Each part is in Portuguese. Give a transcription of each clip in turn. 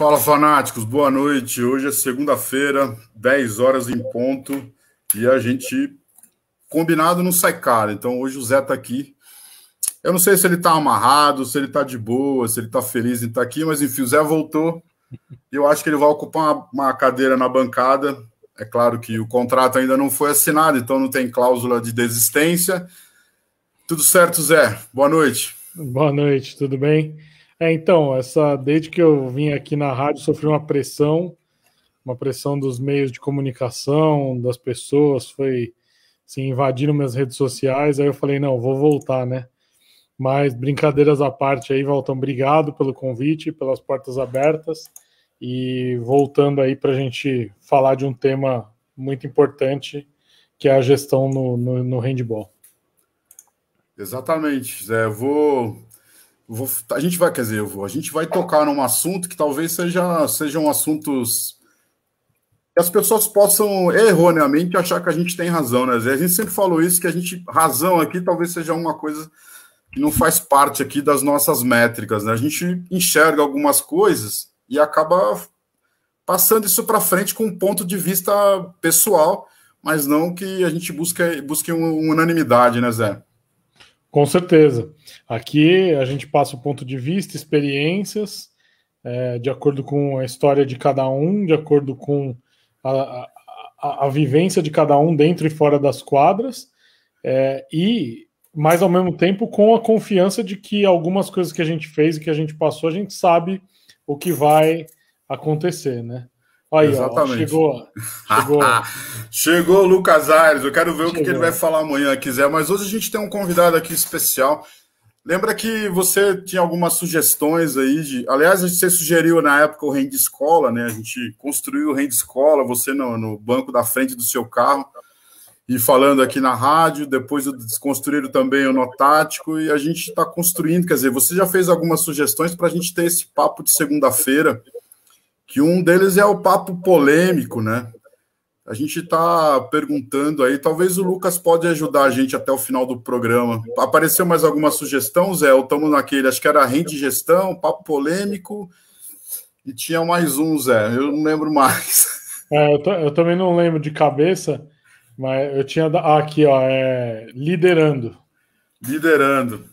Fala, fanáticos, boa noite. Hoje é segunda-feira, 10 horas em ponto, e a gente, combinado, não sai caro. Então, hoje o Zé tá aqui. Eu não sei se ele tá amarrado, se ele tá de boa, se ele tá feliz em estar aqui, mas enfim, o Zé voltou. E eu acho que ele vai ocupar uma cadeira na bancada. É claro que o contrato ainda não foi assinado, então não tem cláusula de desistência. Tudo certo, Zé? Boa noite. Boa noite, tudo bem? Então, desde que eu vim aqui na rádio, sofri uma pressão dos meios de comunicação, das pessoas, foi assim, invadiram minhas redes sociais, aí eu falei, não, vou voltar, né? Mas brincadeiras à parte aí, Valtão, obrigado pelo convite, pelas portas abertas, e voltando aí para a gente falar de um tema muito importante, que é a gestão no handball. Exatamente, Zé. A gente vai, quer dizer, a gente vai tocar num assunto que talvez sejam assuntos que as pessoas possam erroneamente achar que a gente tem razão, né, Zé? A gente sempre falou isso, que razão aqui talvez seja uma coisa que não faz parte aqui das nossas métricas, né? A gente enxerga algumas coisas e acaba passando isso para frente com um ponto de vista pessoal, mas não que a gente busque uma unanimidade, né, Zé? Com certeza. Aqui a gente passa o ponto de vista, experiências, de acordo com a história de cada um, de acordo com a vivência de cada um dentro e fora das quadras, mas ao mesmo tempo com a confiança de que algumas coisas que a gente fez e que a gente passou, a gente sabe o que vai acontecer, né? Aí, exatamente. Ó, chegou o Lucas Aires. Eu quero ver o que ele vai falar amanhã, quiser. Mas hoje a gente tem um convidado aqui especial. Lembra que você tinha algumas sugestões aí aliás, você sugeriu na época o Rende Escola, né? A gente construiu o Rende Escola, você no banco da frente do seu carro, e falando aqui na rádio. Depois desconstruíram também o Notático, e a gente está construindo. Quer dizer, você já fez algumas sugestões para a gente ter esse papo de segunda-feira, que um deles é o papo polêmico, né? A gente está perguntando aí, talvez o Lucas pode ajudar a gente até o final do programa. Apareceu mais alguma sugestão, Zé? Ou estamos naquele, acho que era rende gestão, papo polêmico, e tinha mais um, Zé, eu não lembro mais. Eu também não lembro de cabeça, mas eu tinha aqui, ó, liderando. Liderando.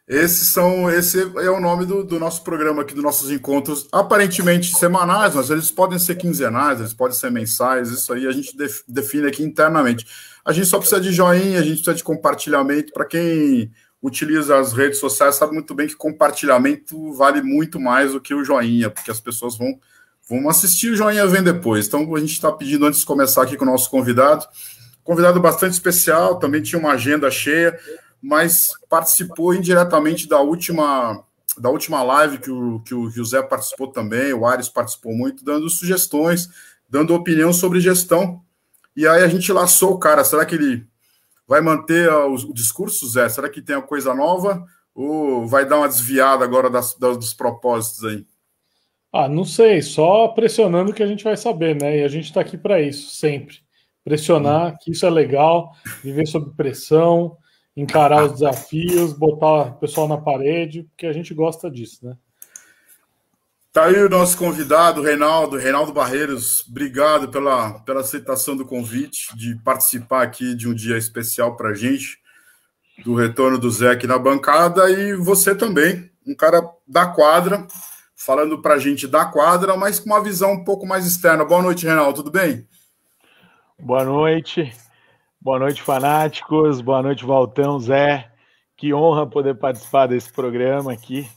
Esse é o nome do nosso programa aqui, dos nossos encontros, aparentemente semanais, mas eles podem ser quinzenais, eles podem ser mensais, isso aí a gente define aqui internamente. A gente só precisa de joinha, a gente precisa de compartilhamento. Para quem utiliza as redes sociais, sabe muito bem que compartilhamento vale muito mais do que o joinha, porque as pessoas vão assistir, o joinha vem depois. Então a gente está pedindo, antes de começar aqui com o nosso convidado bastante especial, também tinha uma agenda cheia, mas participou indiretamente da última live que o José participou também, o Ares participou muito, dando sugestões, dando opinião sobre gestão. E aí a gente laçou o cara. Será que ele vai manter o discurso, Zé? Será que tem uma coisa nova? Ou vai dar uma desviada agora dos propósitos aí? Não sei, só pressionando que a gente vai saber, né? E a gente está aqui para isso, sempre. Pressionar, que isso é legal, viver sob pressão, encarar os desafios, botar o pessoal na parede, porque a gente gosta disso, né? Tá aí o nosso convidado, Reinaldo Barreiros. Obrigado pela aceitação do convite, de participar aqui de um dia especial para a gente, do retorno do Zé aqui na bancada, e você também, um cara da quadra, falando para a gente da quadra, mas com uma visão um pouco mais externa. Boa noite, Reinaldo, tudo bem? Boa noite. Boa noite, fanáticos. Boa noite, Valtão, Zé. Que honra poder participar desse programa aqui.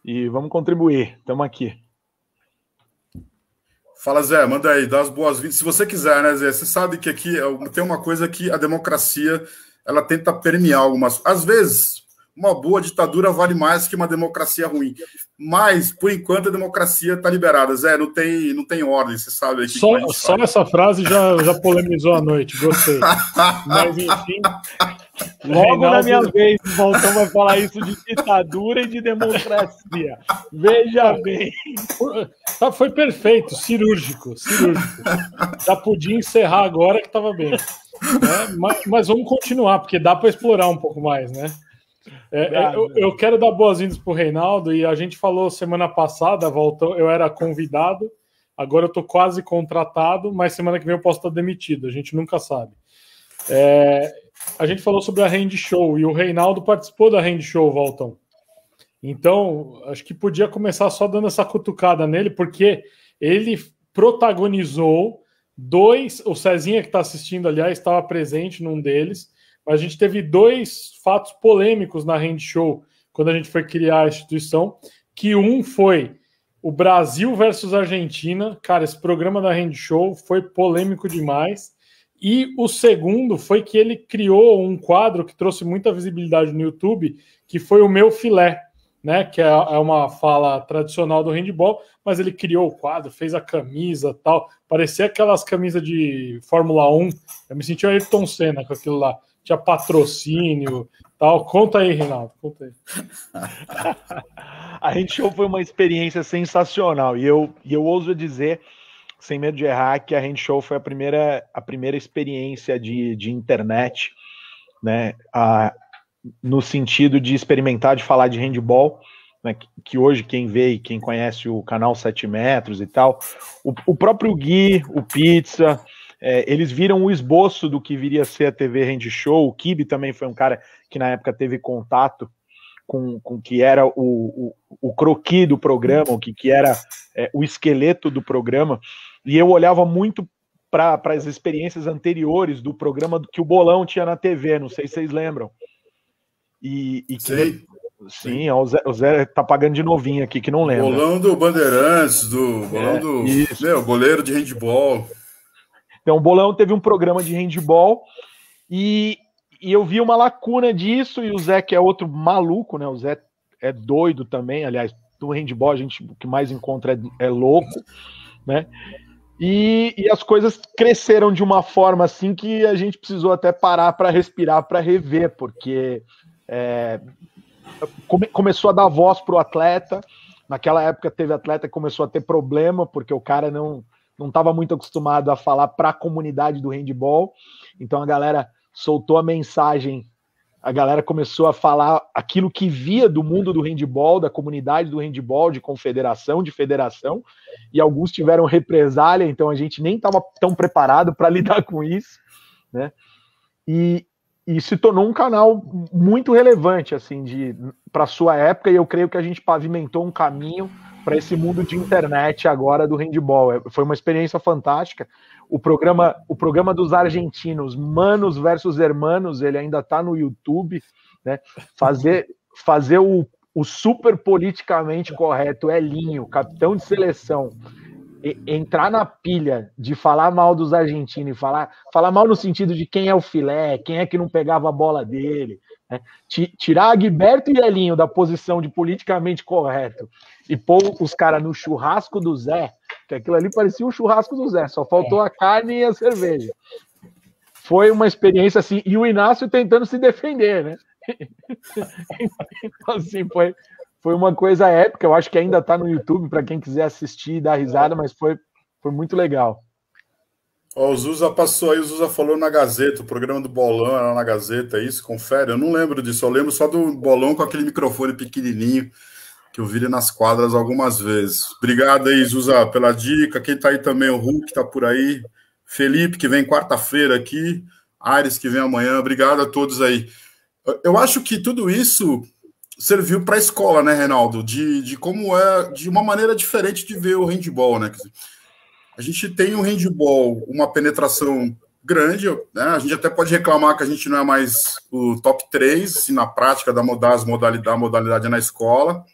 E vamos contribuir. Estamos aqui. Fala, Zé. Manda aí, dá as boas-vindas. Se você quiser, né, Zé? Você sabe que aqui tem uma coisa que a democracia ela tenta permear algumas... Às vezes, uma boa ditadura vale mais que uma democracia ruim. Mas, por enquanto, a democracia está liberada. Zé, não tem ordem, você sabe. Aqui só essa frase já polemizou a noite, gostei. Mas, enfim... Logo Reinaldo... na minha vez, o Valtão vai falar isso de ditadura e de democracia. Veja bem. Foi perfeito, cirúrgico. Já podia encerrar agora que estava bem. Mas vamos continuar, porque dá para explorar um pouco mais, né? Eu quero dar boas-vindas para o Reinaldo, e a gente falou semana passada, eu era convidado, agora eu estou quase contratado, mas semana que vem eu posso estar demitido, a gente nunca sabe. A gente falou sobre a Hand Show, e o Reinaldo participou da Hand Show, Valtão. Então, acho que podia começar só dando essa cutucada nele, porque ele protagonizou o Cezinha que está assistindo, aliás, estava presente num deles, mas a gente teve 2 fatos polêmicos na Hand Show, quando a gente foi criar a instituição, que um foi o Brasil versus Argentina. Cara, esse programa da Hand Show foi polêmico demais. E o segundo foi que ele criou um quadro que trouxe muita visibilidade no YouTube, que foi o Meu Filé, né? Que é uma fala tradicional do handball, mas ele criou o quadro, fez a camisa, tal. Parecia aquelas camisas de Fórmula 1. Eu me senti o Ayrton Senna com aquilo lá. Tinha patrocínio, tal. Conta aí, Reinaldo, conta aí. A Hand Show foi uma experiência sensacional, e eu ouso dizer, sem medo de errar, que a Hand Show foi a primeira experiência de internet, né, no sentido de experimentar, de falar de handball, né, que hoje quem vê e quem conhece o canal 7 metros e tal, o próprio Gui, o Pizza, eles viram o esboço do que viria a ser a TV Hand Show. O Kibe também foi um cara que na época teve contato com que era o croquis do programa, o que era o esqueleto do programa, e eu olhava muito para as experiências anteriores do programa que o Bolão tinha na TV, não sei se vocês lembram. Sim, o Zé tá pagando de novinho aqui, que não lembra. Bolão do Bandeirantes, bolão do goleiro de handball. Então, o Bolão teve um programa de handball, e eu vi uma lacuna disso, e o Zé, que é outro maluco, né? O Zé é doido também, aliás, do handball a gente o que mais encontra é louco, né? E as coisas cresceram de uma forma assim que a gente precisou até parar para respirar, para rever, porque começou a dar voz para o atleta. Naquela época teve atleta que começou a ter problema, porque o cara não estava muito acostumado a falar para a comunidade do handball. Então a galera soltou a mensagem, a galera começou a falar aquilo que via do mundo do handball, da comunidade do handball, de confederação, de federação, e alguns tiveram represália, então a gente nem estava tão preparado para lidar com isso, né? E se tornou um canal muito relevante, assim, para a sua época, e eu creio que a gente pavimentou um caminho para esse mundo de internet agora do handball. Foi uma experiência fantástica. O programa dos argentinos, Manos versus Hermanos, ele ainda está no YouTube, né? Fazer o super politicamente correto, Elinho, capitão de seleção, entrar na pilha de falar mal dos argentinos, falar mal no sentido de quem é o filé, quem é que não pegava a bola dele, né? Tirar Agberto e Elinho da posição de politicamente correto e pôr os caras no churrasco do Zé, que aquilo ali parecia um churrasco do Zé, só faltou a carne e a cerveja. Foi uma experiência assim, e o Inácio tentando se defender, né? Então, assim, foi uma coisa épica. Eu acho que ainda está no YouTube para quem quiser assistir e dar risada, mas foi muito legal. O Zusa passou aí, o Zusa falou na Gazeta, o programa do Bolão era na Gazeta, é isso? Confere? Eu não lembro disso, eu lembro só do Bolão com aquele microfone pequenininho que eu vi nas quadras algumas vezes. Obrigado aí, Zusa, pela dica. Quem tá aí também, o Hulk tá por aí, Felipe, que vem quarta-feira aqui, Aires, que vem amanhã. Obrigado a todos aí. Eu acho que tudo isso serviu para a escola, né, Reinaldo? De como de uma maneira diferente de ver o handball, né? A gente tem o handball, uma penetração grande, né? A gente até pode reclamar que a gente não é mais o top 3, assim, na prática da modalidade na escola,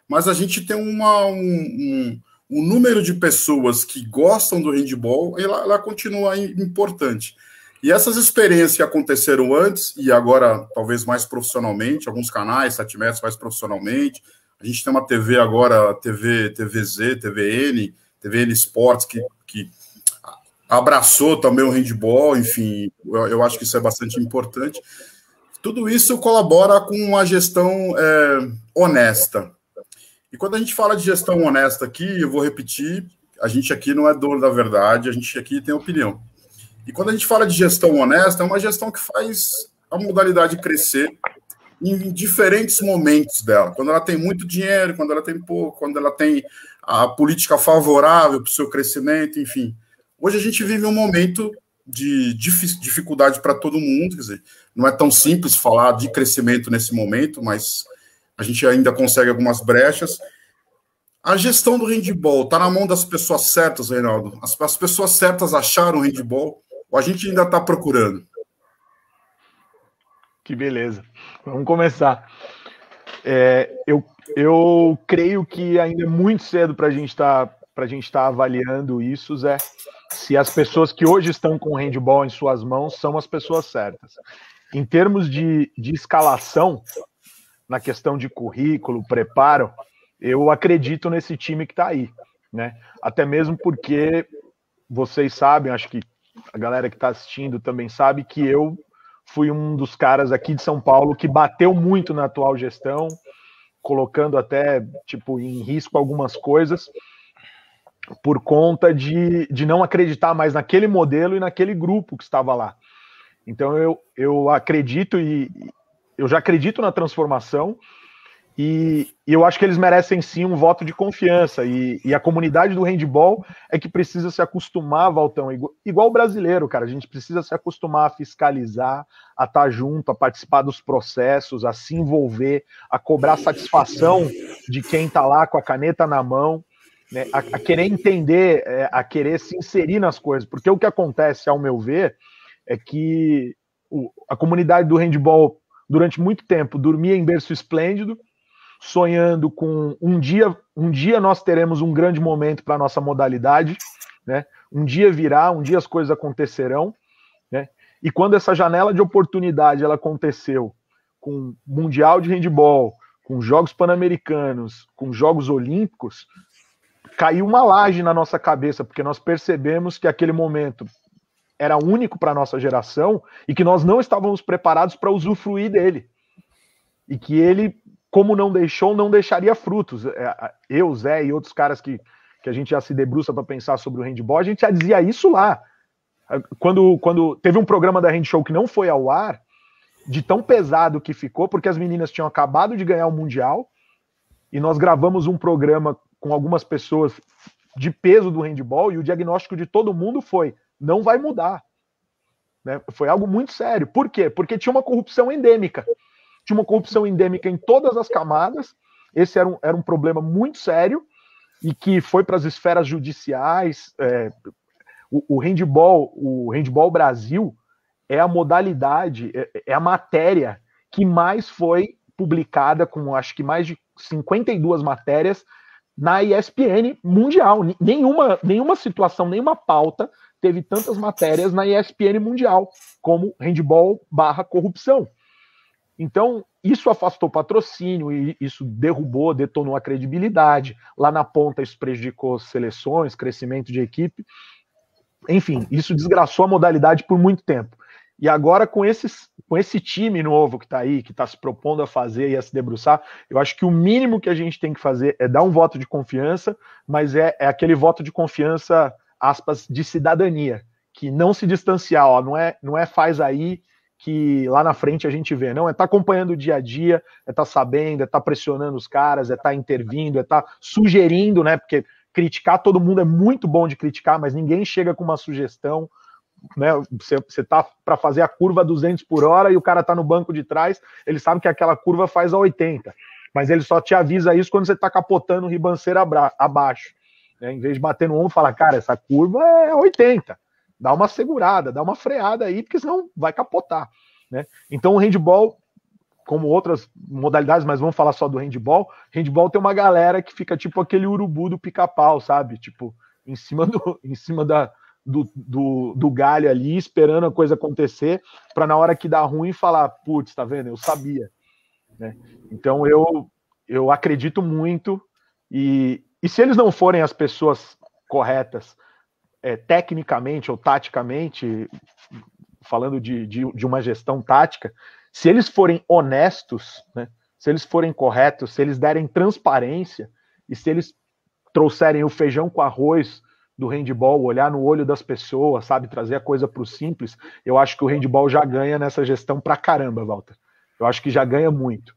mas a gente tem um número de pessoas que gostam do handball e ela continua importante. E essas experiências que aconteceram antes, e agora talvez mais profissionalmente, alguns canais, 7 metros mais profissionalmente, a gente tem uma TV agora, TVZ, TVN Sports, que abraçou também o handball, enfim, eu acho que isso é bastante importante. Tudo isso colabora com uma gestão honesta. E quando a gente fala de gestão honesta aqui, eu vou repetir, a gente aqui não é dono da verdade, a gente aqui tem opinião. E quando a gente fala de gestão honesta, é uma gestão que faz a modalidade crescer, em diferentes momentos dela. Quando ela tem muito dinheiro, quando ela tem pouco, quando ela tem a política favorável para o seu crescimento, enfim. Hoje a gente vive um momento de dificuldade para todo mundo, quer dizer, não é tão simples falar de crescimento nesse momento, mas a gente ainda consegue algumas brechas. A gestão do handball está na mão das pessoas certas, Reinaldo? As pessoas certas acharam o handball ou a gente ainda está procurando? Que beleza. Vamos começar. Eu creio que ainda é muito cedo para a gente estar avaliando isso, Zé, se as pessoas que hoje estão com o handball em suas mãos são as pessoas certas. Em termos de escalação, na questão de currículo, preparo, eu acredito nesse time que está aí, né? Até mesmo porque vocês sabem, acho que a galera que está assistindo também sabe que eu fui um dos caras aqui de São Paulo que bateu muito na atual gestão, colocando até tipo em risco algumas coisas por conta de não acreditar mais naquele modelo e naquele grupo que estava lá. Então eu acredito e eu já acredito na transformação e eu acho que eles merecem sim um voto de confiança e a comunidade do handball é que precisa se acostumar, Valtão, igual o brasileiro, cara, a gente precisa se acostumar a fiscalizar, a estar junto, a participar dos processos, a se envolver, a cobrar satisfação de quem está lá com a caneta na mão, né, a querer entender, a querer se inserir nas coisas, porque o que acontece, ao meu ver, é que a comunidade do handball durante muito tempo dormia em berço esplêndido, sonhando com um dia nós teremos um grande momento para a nossa modalidade, né? Um dia virá, um dia as coisas acontecerão, né? E quando essa janela de oportunidade ela aconteceu com Mundial de Handball, com Jogos Pan-Americanos, com Jogos Olímpicos, caiu uma laje na nossa cabeça, porque nós percebemos que aquele momento era único para a nossa geração e que nós não estávamos preparados para usufruir dele. E que ele, como não deixou, não deixaria frutos. Eu, Zé e outros caras que a gente já se debruça para pensar sobre o handball, a gente já dizia isso lá. Quando teve um programa da Hand Show que não foi ao ar, de tão pesado que ficou, porque as meninas tinham acabado de ganhar o Mundial, e nós gravamos um programa com algumas pessoas de peso do handball, e o diagnóstico de todo mundo foi: não vai mudar. Né? Foi algo muito sério. Por quê? Porque tinha uma corrupção endêmica. Tinha uma corrupção endêmica em todas as camadas. Esse era um problema muito sério e que foi para as esferas judiciais. O handball Brasil é a modalidade, é a matéria que mais foi publicada, com acho que mais de 52 matérias na ESPN mundial. Nenhuma situação, nenhuma pauta teve tantas matérias na ESPN mundial como handball/corrupção. Então, isso afastou patrocínio, e isso detonou a credibilidade. Lá na ponta, isso prejudicou seleções, crescimento de equipe. Enfim, isso desgraçou a modalidade por muito tempo. E agora, com esse time novo que está aí, que está se propondo a fazer e a se debruçar, eu acho que o mínimo que a gente tem que fazer é dar um voto de confiança, mas é aquele voto de confiança, aspas, de cidadania, que não se distanciar, ó, não é faz aí que lá na frente a gente vê, não, é estar acompanhando o dia a dia, é estar sabendo, é estar pressionando os caras, é estar intervindo, é estar sugerindo, né, porque criticar, todo mundo é muito bom de criticar, mas ninguém chega com uma sugestão, né, você tá para fazer a curva a 200 por hora e o cara tá no banco de trás, ele sabe que aquela curva faz a 80, mas ele só te avisa isso quando você tá capotando o ribanceiro abaixo, né, em vez de bater no ombro e falar, cara, essa curva é 80, dá uma segurada, dá uma freada aí, porque senão vai capotar, né? Então o handball, como outras modalidades, mas vamos falar só do handball tem uma galera que fica tipo aquele urubu do pica-pau, sabe? Tipo, em cima do galho ali, esperando a coisa acontecer, para na hora que dá ruim falar, putz, tá vendo? Eu sabia, né? Então eu acredito muito, e se eles não forem as pessoas corretas, tecnicamente ou taticamente, falando de uma gestão tática, se eles forem honestos, né, se eles forem corretos, se eles derem transparência e se eles trouxerem o feijão com arroz do handball, olhar no olho das pessoas, sabe, trazer a coisa para o simples, eu acho que o handball já ganha nessa gestão pra caramba, Walter. Eu acho que já ganha muito.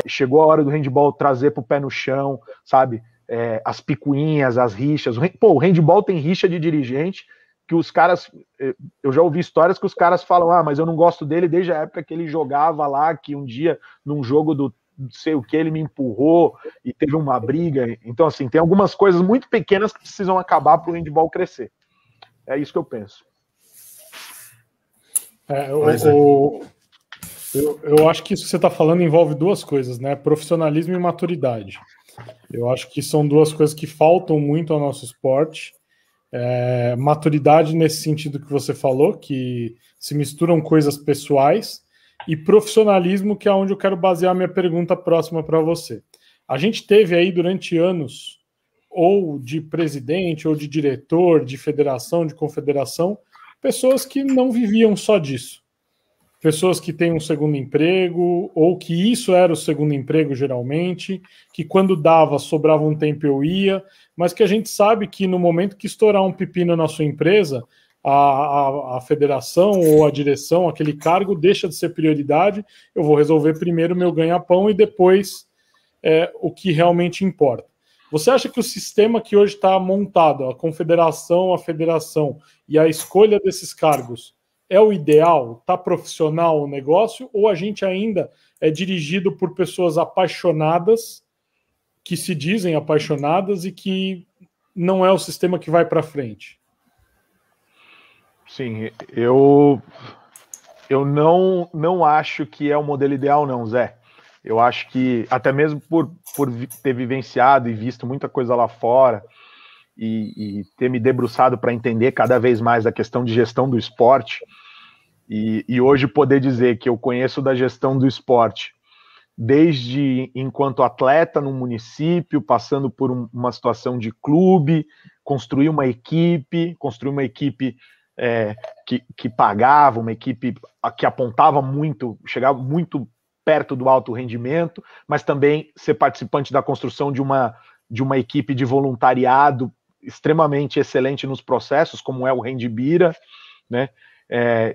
Chegou a hora do handball trazer pro pé no chão, sabe? As picuinhas, as rixas. O handball tem rixa de dirigente que os caras... Eu já ouvi histórias que os caras falam, mas eu não gosto dele desde a época que ele jogava lá, que um dia, num jogo do não sei o que, ele me empurrou e teve uma briga. Então, assim, tem algumas coisas muito pequenas que precisam acabar para o handball crescer. É isso que eu penso. Eu acho que isso que você está falando envolve duas coisas, né? Profissionalismo e maturidade. Eu acho que são duas coisas que faltam muito ao nosso esporte. Maturidade nesse sentido que você falou, que se misturam coisas pessoais, e profissionalismo, que é onde eu quero basear a minha pergunta próxima para você. A gente teve aí durante anos, ou de presidente, ou de diretor, de federação, de confederação, pessoas que não viviam só disso. Pessoas que têm um segundo emprego, ou que isso era o segundo emprego geralmente, que quando dava, sobrava um tempo eu ia, mas que a gente sabe que no momento que estourar um pepino na sua empresa, a federação ou a direção, aquele cargo deixa de ser prioridade, eu vou resolver primeiro meu ganha-pão e depois o que realmente importa. Você acha que o sistema que hoje está montado, a confederação, a federação e a escolha desses cargos, é o ideal? Está profissional o negócio? Ou a gente ainda é dirigido por pessoas apaixonadas, que se dizem apaixonadas e que não é o sistema que vai para frente? Sim, eu não acho que é o modelo ideal, não, Zé. Eu acho que, até mesmo por ter vivenciado e visto muita coisa lá fora, e ter me debruçado para entender cada vez mais a questão de gestão do esporte, e hoje poder dizer que eu conheço da gestão do esporte desde enquanto atleta no município, passando por uma situação de clube, construir uma equipe que pagava, uma equipe que apontava muito, chegava muito perto do alto rendimento, mas também ser participante da construção de uma equipe de voluntariado extremamente excelente nos processos, como é o Handbira, né?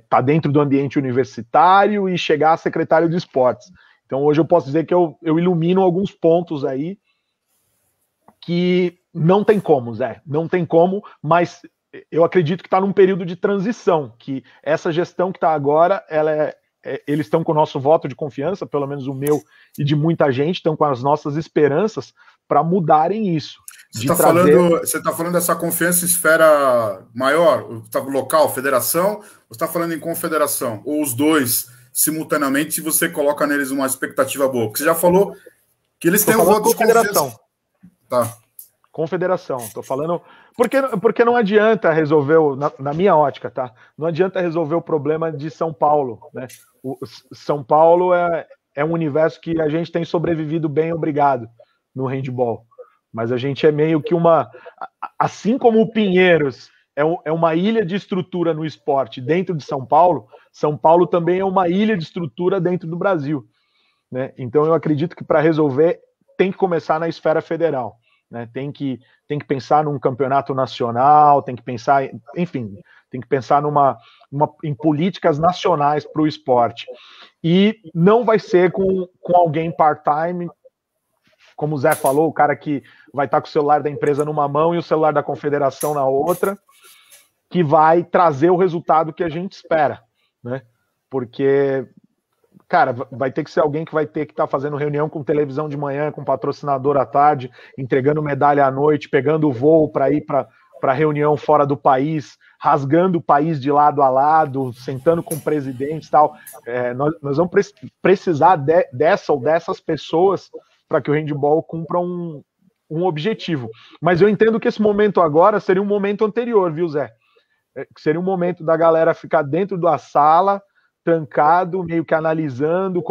Tá dentro do ambiente universitário e chegar a secretário de esportes. Então hoje eu posso dizer que eu ilumino alguns pontos aí que não tem como, Zé, não tem como, mas eu acredito que está num período de transição, que essa gestão que está agora, eles estão com o nosso voto de confiança, pelo menos o meu e de muita gente, estão com as nossas esperanças para mudarem isso. Você está falando dessa confiança em esfera maior, local, federação, ou você está falando em confederação? Ou os dois, simultaneamente, se você coloca neles uma expectativa boa? Porque você já falou que eles têm um voto de confiança. Tá. Confederação, estou falando... Porque não adianta resolver, na minha ótica, tá? Não adianta resolver o problema de São Paulo, né? São Paulo é um universo que a gente tem sobrevivido bem, obrigado, no handball. Mas a gente é meio que assim como o Pinheiros é uma ilha de estrutura no esporte dentro de São Paulo também é uma ilha de estrutura dentro do Brasil, né? Então eu acredito que para resolver tem que começar na esfera federal, né? Tem que pensar num campeonato nacional, tem que pensar, enfim, tem que pensar em políticas nacionais para o esporte. E não vai ser com alguém part-time, como o Zé falou, o cara que vai estar com o celular da empresa numa mão e o celular da confederação na outra, que vai trazer o resultado que a gente espera, né? Porque, cara, vai ter que ser alguém que vai ter que estar fazendo reunião com televisão de manhã, com patrocinador à tarde, entregando medalha à noite, pegando o voo para ir para reunião fora do país, rasgando o país de lado a lado, sentando com presidentes e tal. Nós vamos precisar dessa ou dessas pessoas para que o handball cumpra um objetivo. Mas eu entendo que esse momento agora seria um momento anterior, viu, Zé? Seria um momento da galera ficar dentro da sala, trancado, meio que analisando,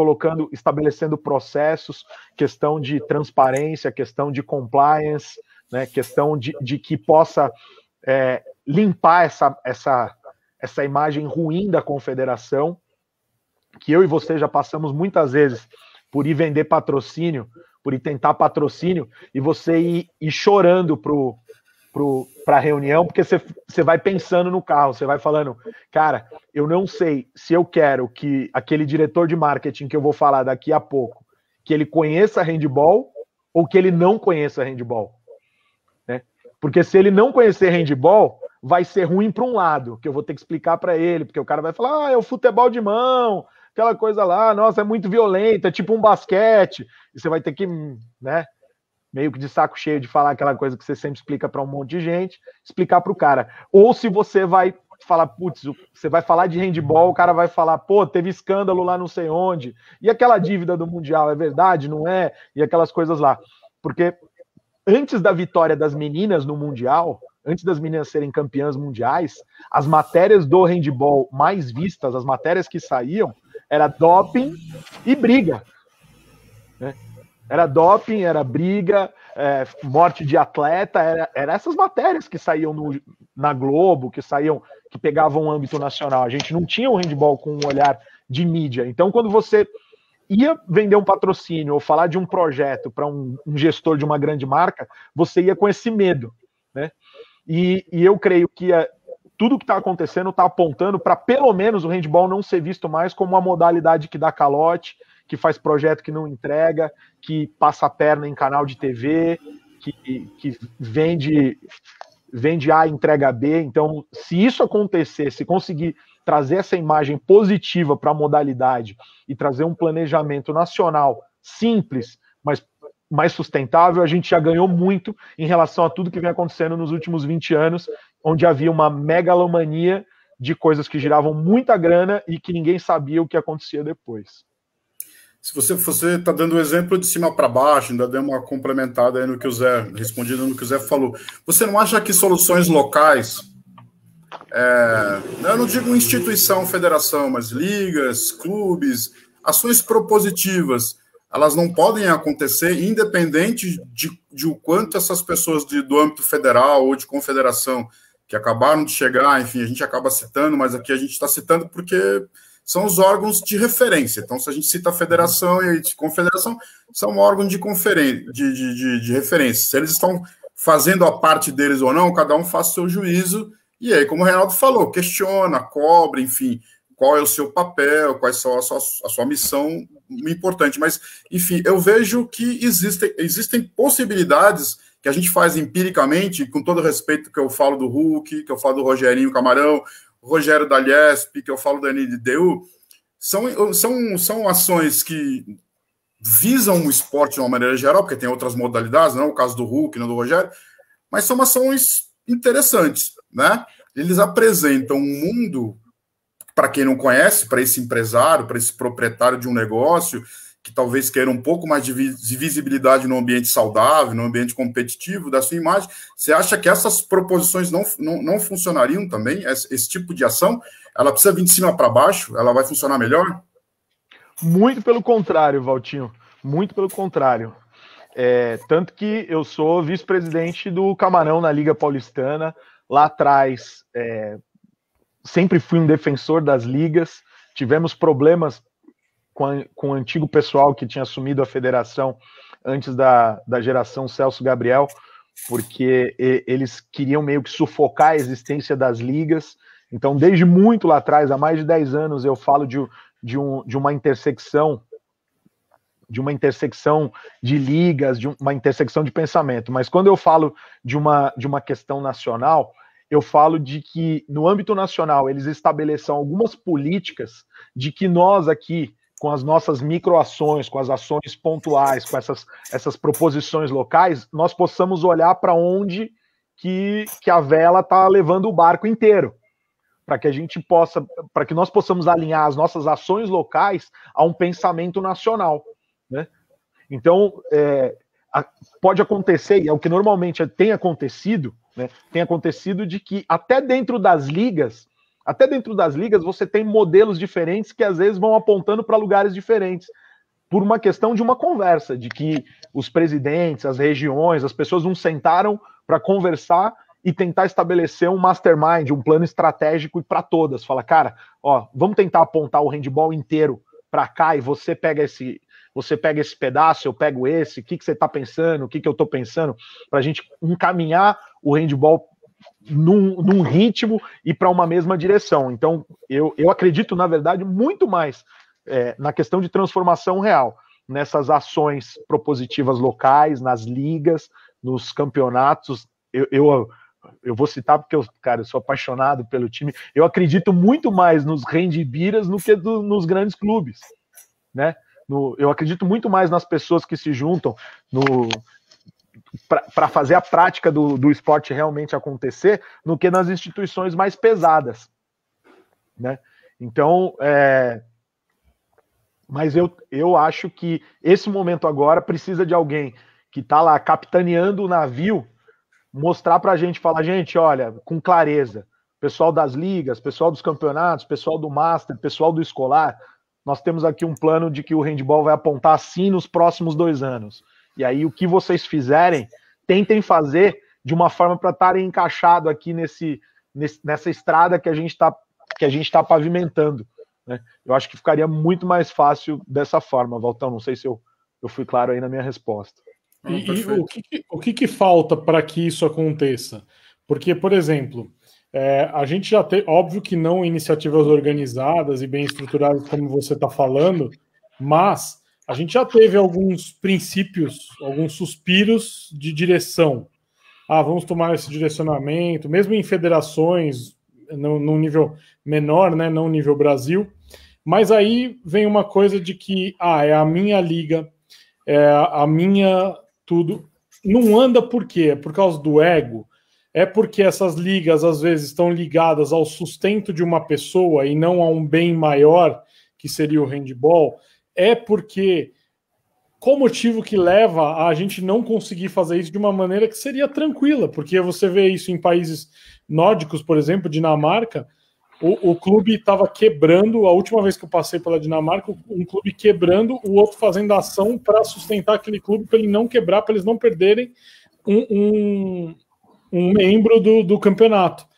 estabelecendo processos, questão de transparência, questão de compliance, né, questão de que possa limpar essa imagem ruim da confederação, que eu e você já passamos muitas vezes por ir vender patrocínio, por ir tentar patrocínio, e você ir chorando para a reunião, porque você vai pensando no carro, você vai falando, cara, eu não sei se eu quero que aquele diretor de marketing que eu vou falar daqui a pouco, que ele conheça handball ou que ele não conheça handball, né? Porque se ele não conhecer handball, vai ser ruim para um lado, que eu vou ter que explicar para ele, porque o cara vai falar, é o futebol de mão, aquela coisa lá, nossa, é muito violento, é tipo um basquete, e você vai ter que, né, meio que de saco cheio de falar aquela coisa que você sempre explica para um monte de gente, explicar para o cara. Ou se você vai falar, putz, você vai falar de handball, o cara vai falar, pô, teve escândalo lá não sei onde, e aquela dívida do Mundial, é verdade, não é? E aquelas coisas lá. Porque antes da vitória das meninas no Mundial, antes das meninas serem campeãs mundiais, as matérias do handball mais vistas, as matérias que saíam, era doping e briga, né? Era doping, era briga, morte de atleta, era essas matérias que saíam na Globo, que pegavam o âmbito nacional. A gente não tinha o handball com um olhar de mídia. Então, quando você ia vender um patrocínio ou falar de um projeto para um gestor de uma grande marca, você ia com esse medo, né? E eu creio que tudo que está acontecendo está apontando para pelo menos o handball não ser visto mais como uma modalidade que dá calote, que faz projeto que não entrega, que passa a perna em canal de TV, que vende A e entrega B. Então, se isso acontecer, se conseguir trazer essa imagem positiva para a modalidade e trazer um planejamento nacional simples, mas mais sustentável, a gente já ganhou muito em relação a tudo que vem acontecendo nos últimos 20 anos, onde havia uma megalomania de coisas que giravam muita grana e que ninguém sabia o que acontecia depois. Se você está dando o exemplo de cima para baixo, ainda deu uma complementada aí no que o Zé, respondido no que o Zé falou. Você não acha que soluções locais, eu não digo instituição, federação, mas ligas, clubes, ações propositivas, elas não podem acontecer independente de o quanto essas pessoas do âmbito federal ou de confederação que acabaram de chegar, enfim, a gente acaba citando, mas aqui a gente está citando porque são os órgãos de referência. Então, se a gente cita a federação e a confederação, são órgãos de referência. Se eles estão fazendo a parte deles ou não, cada um faz o seu juízo, e aí, como o Reinaldo falou, questiona, cobra, enfim, qual é o seu papel, qual é a sua missão importante. Mas, enfim, eu vejo que existem possibilidades que a gente faz empiricamente, com todo o respeito que eu falo do Hulk, que eu falo do Rogerinho Camarão, Rogério da Liesp, que eu falo da NDU, são ações que visam o esporte de uma maneira geral, porque tem outras modalidades, não é o caso do Hulk, não do Rogério, mas são ações interessantes, né? Eles apresentam um mundo, para quem não conhece, para esse empresário, para esse proprietário de um negócio, que talvez queira um pouco mais de visibilidade no ambiente saudável, no ambiente competitivo da sua imagem. Você acha que essas proposições não funcionariam também? Esse tipo de ação, ela precisa vir de cima para baixo? Ela vai funcionar melhor? Muito pelo contrário, Valtinho. Muito pelo contrário. Tanto que eu sou vice-presidente do Camarão na Liga Paulistana. Lá atrás, sempre fui um defensor das ligas. Tivemos problemas com o antigo pessoal que tinha assumido a federação antes da geração Celso Gabriel, porque eles queriam meio que sufocar a existência das ligas. Então, desde muito lá atrás, há mais de 10 anos, eu falo de uma intersecção de ligas, de uma intersecção de pensamento. Mas quando eu falo de uma questão nacional, eu falo de que, no âmbito nacional, eles estabeleçam algumas políticas de que nós aqui, com as nossas microações, com as ações pontuais, com essas proposições locais, nós possamos olhar para onde que a vela está levando o barco inteiro, para que nós possamos alinhar as nossas ações locais a um pensamento nacional, né? Então, pode acontecer, e é o que normalmente tem acontecido, né? Tem acontecido de que até dentro das ligas você tem modelos diferentes que às vezes vão apontando para lugares diferentes, por uma questão de uma conversa, de que os presidentes, as regiões, as pessoas não sentaram para conversar e tentar estabelecer um mastermind, um plano estratégico para todas. Fala, cara, vamos tentar apontar o handball inteiro para cá e você pega você pega esse pedaço, eu pego esse, o que você está pensando, o que eu estou pensando, para a gente encaminhar o handball num ritmo e para uma mesma direção. Então, eu acredito, na verdade, muito mais na questão de transformação real, nessas ações propositivas locais, nas ligas, nos campeonatos. Eu vou citar porque eu sou apaixonado pelo time. Eu acredito muito mais nos handbiras do que nos grandes clubes, né? Eu acredito muito mais nas pessoas que se juntam para fazer a prática do esporte realmente acontecer do que nas instituições mais pesadas, né? Então, mas eu acho que esse momento agora precisa de alguém que está lá capitaneando o navio, mostrar para a gente, falar, gente, olha, com clareza, pessoal das ligas, pessoal dos campeonatos, pessoal do Master, pessoal do escolar, nós temos aqui um plano de que o handball vai apontar assim nos próximos 2 anos. E aí o que vocês fizerem, tentem fazer de uma forma para estarem encaixado aqui nessa estrada que a gente está pavimentando, né? Eu acho que ficaria muito mais fácil dessa forma, Valtão. Não sei se eu fui claro aí na minha resposta. E o que falta para que isso aconteça? Porque, por exemplo, a gente já tem, óbvio que não iniciativas organizadas e bem estruturadas como você está falando, mas a gente já teve alguns princípios, alguns suspiros de direção. Vamos tomar esse direcionamento, mesmo em federações, num nível menor, né, não nível Brasil. Mas aí vem uma coisa de que, é a minha liga, é a minha tudo. Não anda por quê? É por causa do ego? É porque essas ligas, às vezes, estão ligadas ao sustento de uma pessoa e não a um bem maior, que seria o handball? É porque... Qual o motivo que leva a gente não conseguir fazer isso de uma maneira que seria tranquila? Porque você vê isso em países nórdicos, por exemplo, Dinamarca, o clube estava quebrando, a última vez que eu passei pela Dinamarca, um clube quebrando, o outro fazendo ação para sustentar aquele clube, para ele não quebrar, para eles não perderem um membro do campeonato.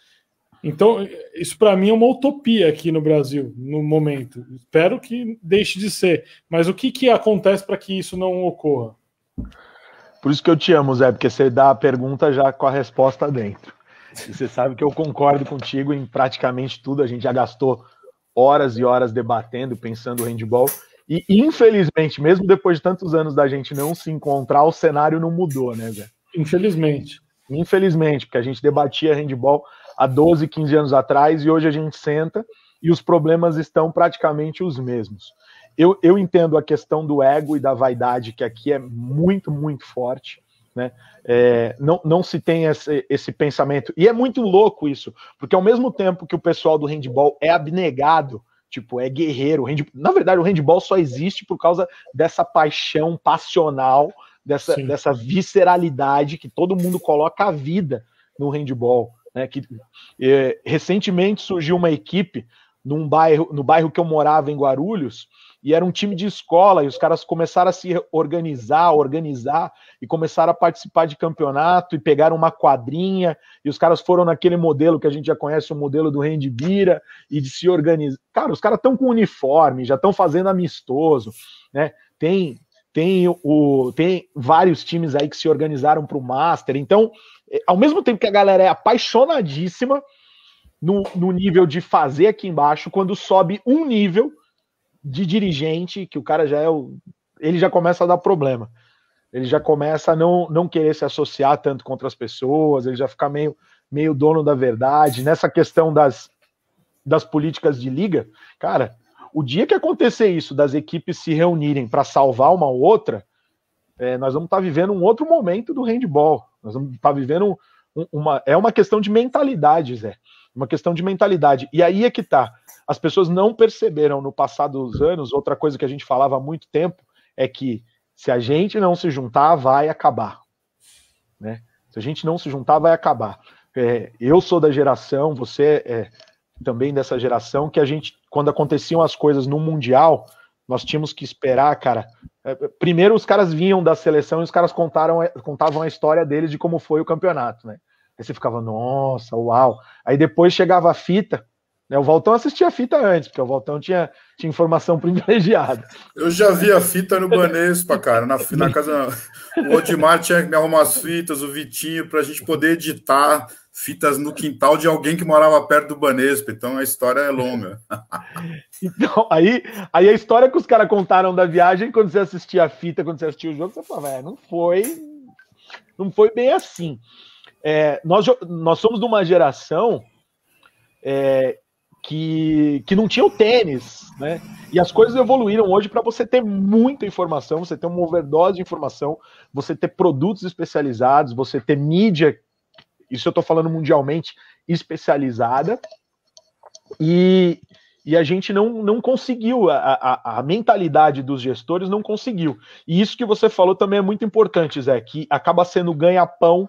Então, isso para mim é uma utopia aqui no Brasil, no momento. Espero que deixe de ser. Mas o que acontece para que isso não ocorra? Por isso que eu te amo, Zé, porque você dá a pergunta já com a resposta dentro. E você sabe que eu concordo contigo em praticamente tudo. A gente já gastou horas e horas debatendo, pensando no handball. E, infelizmente, mesmo depois de tantos anos da gente não se encontrar, o cenário não mudou, né, Zé? Infelizmente. Infelizmente, porque a gente debatia handball há 12, 15 anos atrás, e hoje a gente senta e os problemas estão praticamente os mesmos. Eu entendo a questão do ego e da vaidade, que aqui é muito, muito forte, né? Não se tem esse pensamento, e é muito louco isso, porque ao mesmo tempo que o pessoal do handball é abnegado, tipo, é guerreiro, na verdade o handball só existe por causa dessa paixão passional, dessa visceralidade que todo mundo coloca a vida no handball, né? Recentemente surgiu uma equipe no bairro que eu morava, em Guarulhos, e era um time de escola, e os caras começaram a se organizar, e começaram a participar de campeonato, e pegaram uma quadrinha, e os caras foram naquele modelo que a gente já conhece, o modelo do handbira, e de se organizar. Cara, os caras estão com uniforme, já estão fazendo amistoso, né? Tem vários times aí que se organizaram para o Master. Então, ao mesmo tempo que a galera é apaixonadíssima no nível de fazer aqui embaixo, quando sobe um nível de dirigente, que o cara ele já começa a dar problema. Ele já começa a não querer se associar tanto com outras pessoas, ele já fica meio dono da verdade. Nessa questão das políticas de liga, cara, o dia que acontecer isso, das equipes se reunirem para salvar uma outra, nós vamos estar vivendo um outro momento do handball. Nós vamos estar vivendo uma questão de mentalidade, Zé. Uma questão de mentalidade. E aí é que tá. As pessoas não perceberam no passado dos anos, outra coisa que a gente falava há muito tempo, é que se a gente não se juntar, vai acabar. Né? Se a gente não se juntar, vai acabar. Eu sou da geração, você é também dessa geração, que a gente, quando aconteciam as coisas no Mundial, nós tínhamos que esperar, cara. Primeiro os caras vinham da seleção e os caras contavam a história deles de como foi o campeonato, né? Aí você ficava, nossa, uau. Aí depois chegava a fita, Né? O Valtão assistia a fita antes, porque o Valtão tinha informação privilegiada. Eu já vi a fita no Banespa, cara, na casa. O Odimar tinha que me arrumar as fitas, o Vitinho, para a gente poder editar fitas no quintal de alguém que morava perto do Banespa. Então a história é longa. Então, aí a história que os caras contaram da viagem, quando você assistia a fita, quando você assistia o jogo, você fala, velho, não foi bem assim. Nós somos de uma geração que não tinha o tênis, né? E as coisas evoluíram hoje para você ter muita informação, você ter uma overdose de informação, você ter produtos especializados, você ter mídia, isso eu estou falando mundialmente, especializada, e a gente não conseguiu, a mentalidade dos gestores não conseguiu. E isso que você falou também é muito importante, Zé, que acaba sendo ganha-pão,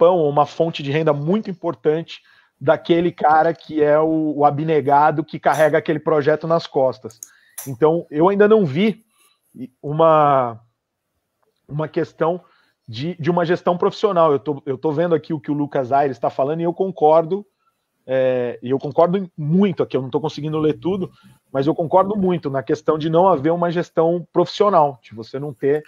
ou uma fonte de renda muito importante daquele cara que é o abnegado que carrega aquele projeto nas costas. Então, eu ainda não vi uma questão de uma gestão profissional. Eu tô vendo aqui o que o Lucas Aires está falando e eu concordo muito aqui. Eu não estou conseguindo ler tudo, mas eu concordo muito na questão de não haver uma gestão profissional, de você não ter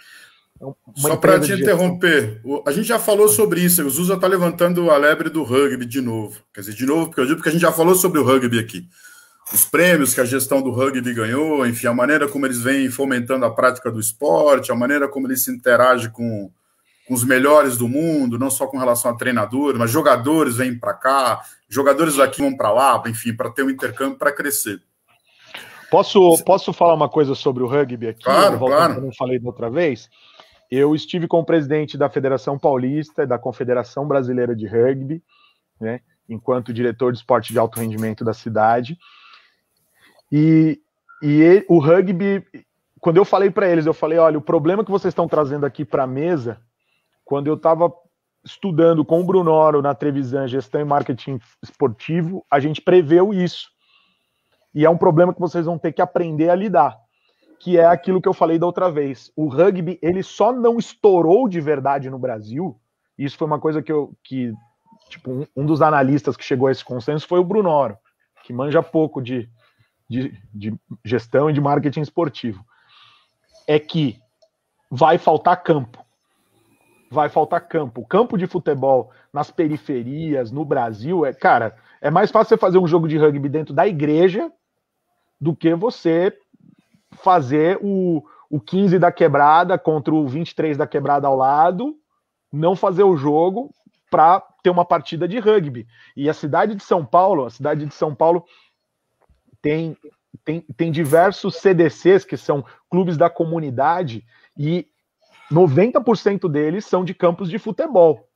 só para te interromper, a gente já falou sobre isso, o Zusa está levantando a lebre do rugby de novo. Quer dizer, de novo, porque eu digo que a gente já falou sobre o rugby aqui. Os prêmios que a gestão do rugby ganhou, enfim, a maneira como eles vêm fomentando a prática do esporte, a maneira como eles se interagem com os melhores do mundo, não só com relação a treinadores, mas jogadores vêm para cá, jogadores daqui vão para lá, enfim, para ter um intercâmbio, para crescer. Posso falar uma coisa sobre o rugby aqui? Claro. Eu não falei da outra vez. Eu estive com o presidente da Federação Paulista e da Confederação Brasileira de Rugby, né, enquanto diretor de esporte de alto rendimento da cidade. E o rugby, quando eu falei para eles, olha, o problema que vocês estão trazendo aqui para a mesa, quando eu estava estudando com o Brunoro na Trevisan Gestão e Marketing Esportivo, a gente preveu isso. E é um problema que vocês vão ter que aprender a lidar, que é aquilo que eu falei da outra vez. O rugby, ele só não estourou de verdade no Brasil, e isso foi uma coisa que um dos analistas que chegou a esse consenso foi o Brunoro, que manja pouco de gestão e de marketing esportivo. É que vai faltar campo. Vai faltar campo. O campo de futebol nas periferias, no Brasil, é mais fácil você fazer um jogo de rugby dentro da igreja do que você fazer o 15 da quebrada contra o 23 da quebrada ao lado, não fazer o jogo para ter uma partida de rugby. E a cidade de São Paulo tem diversos CDCs, que são clubes da comunidade, e 90% deles são de campos de futebol.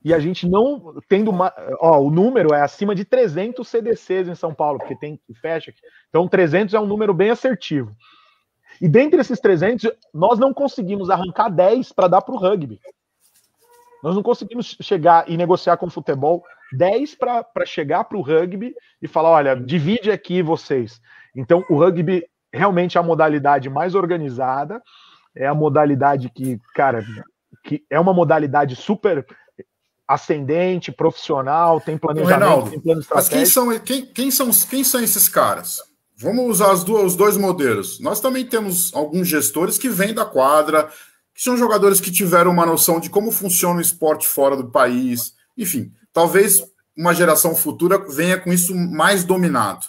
E a gente não tendo o número é acima de 300 CDCs em São Paulo, porque tem que fecha aqui. Então 300 é um número bem assertivo. E dentre esses 300, nós não conseguimos arrancar 10 para dar para o rugby. Nós não conseguimos chegar e negociar com o futebol 10 para chegar para o rugby e falar, olha, divide aqui vocês. Então o rugby realmente é a modalidade mais organizada, é a modalidade que é uma modalidade super ascendente, profissional, tem planejamento, Reinaldo, tem plano estratégico. Mas quem são esses caras? Vamos usar os dois modelos. Nós também temos alguns gestores que vêm da quadra, que são jogadores que tiveram uma noção de como funciona o esporte fora do país. Enfim, talvez uma geração futura venha com isso mais dominado,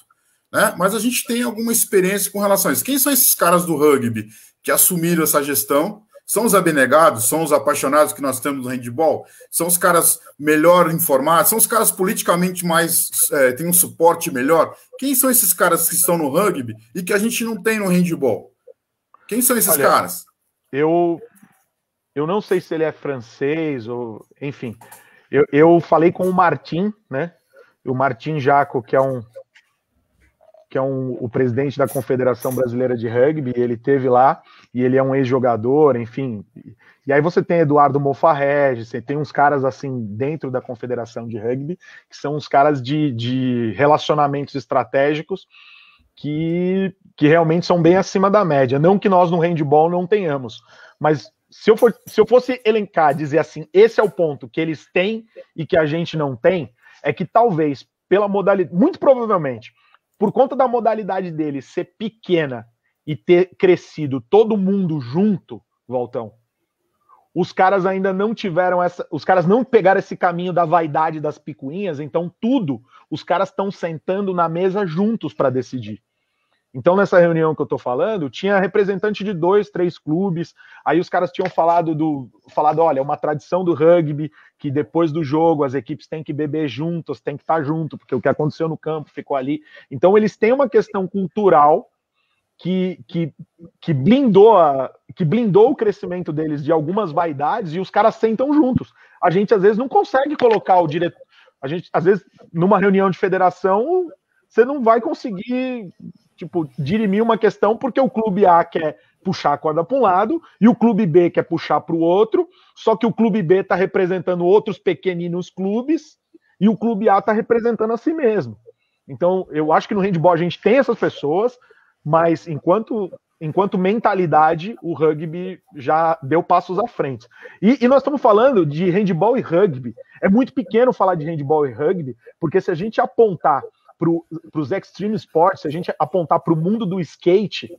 né? Mas a gente tem alguma experiência com relação a isso. Quem são esses caras do rugby que assumiram essa gestão? São os abnegados? São os apaixonados que nós temos no handball? São os caras melhor informados? São os caras politicamente mais... têm um suporte melhor? Quem são esses caras que estão no rugby e que a gente não tem no handball? Quem são esses caras? Eu não sei se ele é francês ou... Enfim, eu falei com o Martin, né? O Martin Jaco, que é o presidente da Confederação Brasileira de Rugby, ele teve lá, e ele é um ex-jogador, enfim. E aí você tem Eduardo Mofarrege, você tem uns caras assim dentro da Confederação de Rugby, que são uns caras de relacionamentos estratégicos que realmente são bem acima da média. Não que nós no handball não tenhamos, mas se eu fosse elencar, dizer assim, esse é o ponto que eles têm e que a gente não tem, é que talvez, pela modalidade, muito provavelmente, por conta da modalidade dele ser pequena e ter crescido todo mundo junto, Valtão, os caras ainda não tiveram essa. Os caras não pegaram esse caminho da vaidade das picuinhas, então os caras estão sentando na mesa juntos para decidir. Então, nessa reunião que eu tô falando, tinha representante de 2, 3 clubes, aí os caras tinham falado, olha, é uma tradição do rugby, que depois do jogo as equipes têm que beber juntas, têm que estar junto, porque o que aconteceu no campo ficou ali. Então, eles têm uma questão cultural que blindou o crescimento deles de algumas vaidades, e os caras sentam juntos. A gente, às vezes, não consegue colocar o diretor... A gente, às vezes, numa reunião de federação, você não vai conseguir... dirimir uma questão porque o clube A quer puxar a corda para um lado e o clube B quer puxar para o outro, só que o clube B está representando outros pequeninos clubes e o clube A está representando a si mesmo. Então, eu acho que no handball a gente tem essas pessoas, mas enquanto mentalidade, o rugby já deu passos à frente. E nós estamos falando de handball e rugby. É muito pequeno falar de handball e rugby, porque se a gente apontar para os extreme sports, se a gente apontar para o mundo do skate,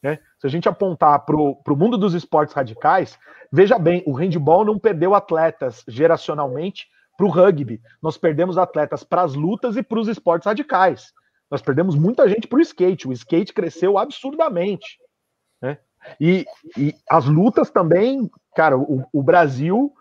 né, se a gente apontar para o mundo dos esportes radicais, veja bem, o handball não perdeu atletas geracionalmente para o rugby. Nós perdemos atletas para as lutas e para os esportes radicais. Nós perdemos muita gente para o skate. O skate cresceu absurdamente. Né? E as lutas também, cara, o Brasil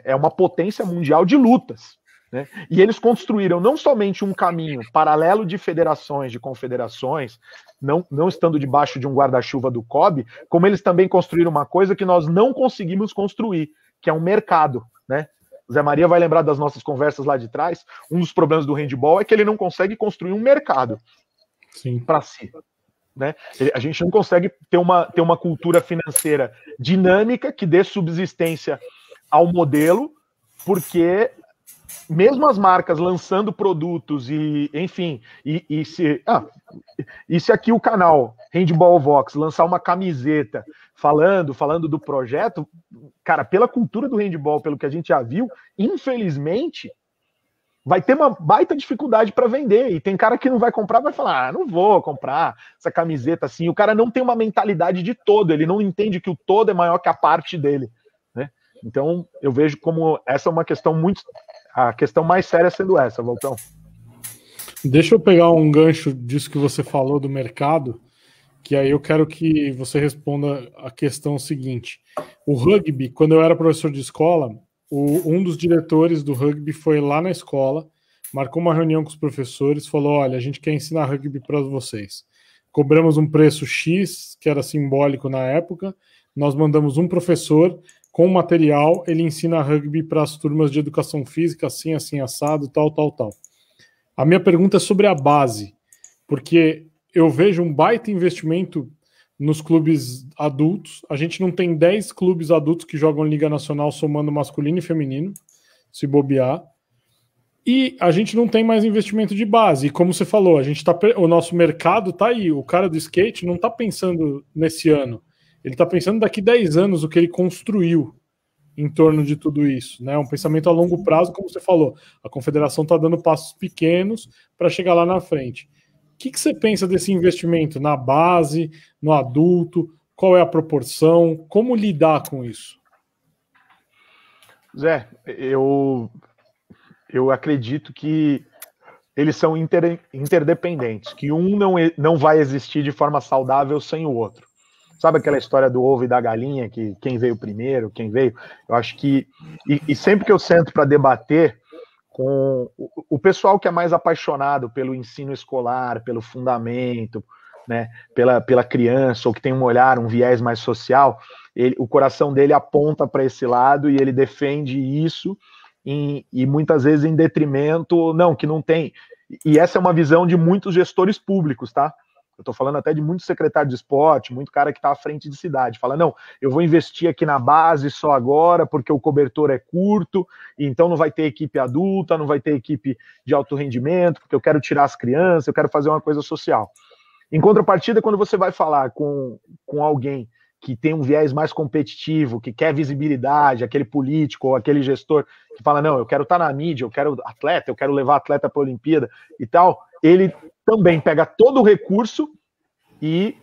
é uma potência mundial de lutas. Né? E eles construíram não somente um caminho paralelo de federações, de confederações, não estando debaixo de um guarda-chuva do COB, como eles também construíram uma coisa que nós não conseguimos construir, que é um mercado. Né? Zé Maria vai lembrar das nossas conversas lá de trás. Um dos problemas do handball é que ele não consegue construir um mercado para si. Né? A gente não consegue ter uma cultura financeira dinâmica que dê subsistência ao modelo, porque mesmo as marcas lançando produtos e, enfim, se aqui o canal Handball Vox lançar uma camiseta falando do projeto, cara, pela cultura do handball, pelo que a gente já viu, infelizmente, vai ter uma baita dificuldade para vender, e tem cara que não vai comprar, vai falar, não vou comprar essa camiseta assim, o cara não tem uma mentalidade de todo, ele não entende que o todo é maior que a parte dele, né? Então, eu vejo como essa é uma questão a questão mais séria sendo essa, Valtão. Deixa eu pegar um gancho disso que você falou do mercado, que aí eu quero que você responda a questão seguinte. O rugby, quando eu era professor de escola, um dos diretores do rugby foi lá na escola, marcou uma reunião com os professores, falou, olha, a gente quer ensinar rugby para vocês. Cobramos um preço X, que era simbólico na época, nós mandamos um professor com material, ele ensina rugby para as turmas de educação física, assim, assim, assado, tal. A minha pergunta é sobre a base, porque eu vejo um baita investimento nos clubes adultos. A gente não tem 10 clubes adultos que jogam Liga Nacional somando masculino e feminino, se bobear. E a gente não tem mais investimento de base. E como você falou, o nosso mercado está aí. O cara do skate não está pensando nesse ano. Ele está pensando daqui 10 anos o que ele construiu em torno de tudo isso, né? Um pensamento a longo prazo, como você falou. A confederação está dando passos pequenos para chegar lá na frente. O que você pensa desse investimento na base, no adulto? Qual é a proporção? Como lidar com isso? Zé, eu acredito que eles são interdependentes, que um não vai existir de forma saudável sem o outro. Sabe aquela história do ovo e da galinha, que quem veio primeiro, quem veio? Eu acho que... E sempre que eu sento para debater com o pessoal que é mais apaixonado pelo ensino escolar, pelo fundamento, né, pela criança, ou que tem um olhar, um viés mais social, o coração dele aponta para esse lado e ele defende isso, e muitas vezes em detrimento, que não tem. E essa é uma visão de muitos gestores públicos, tá? Eu estou falando até de muito secretário de esporte, muito cara que está à frente de cidade. Fala, não, eu vou investir aqui na base só agora, porque o cobertor é curto, e então não vai ter equipe adulta, não vai ter equipe de alto rendimento, porque eu quero tirar as crianças, eu quero fazer uma coisa social. Em contrapartida, quando você vai falar com alguém que tem um viés mais competitivo, que quer visibilidade, aquele político ou aquele gestor que fala, não, eu quero estar na mídia, eu quero atleta, eu quero levar atleta para a Olimpíada e tal, ele também pega todo o recurso e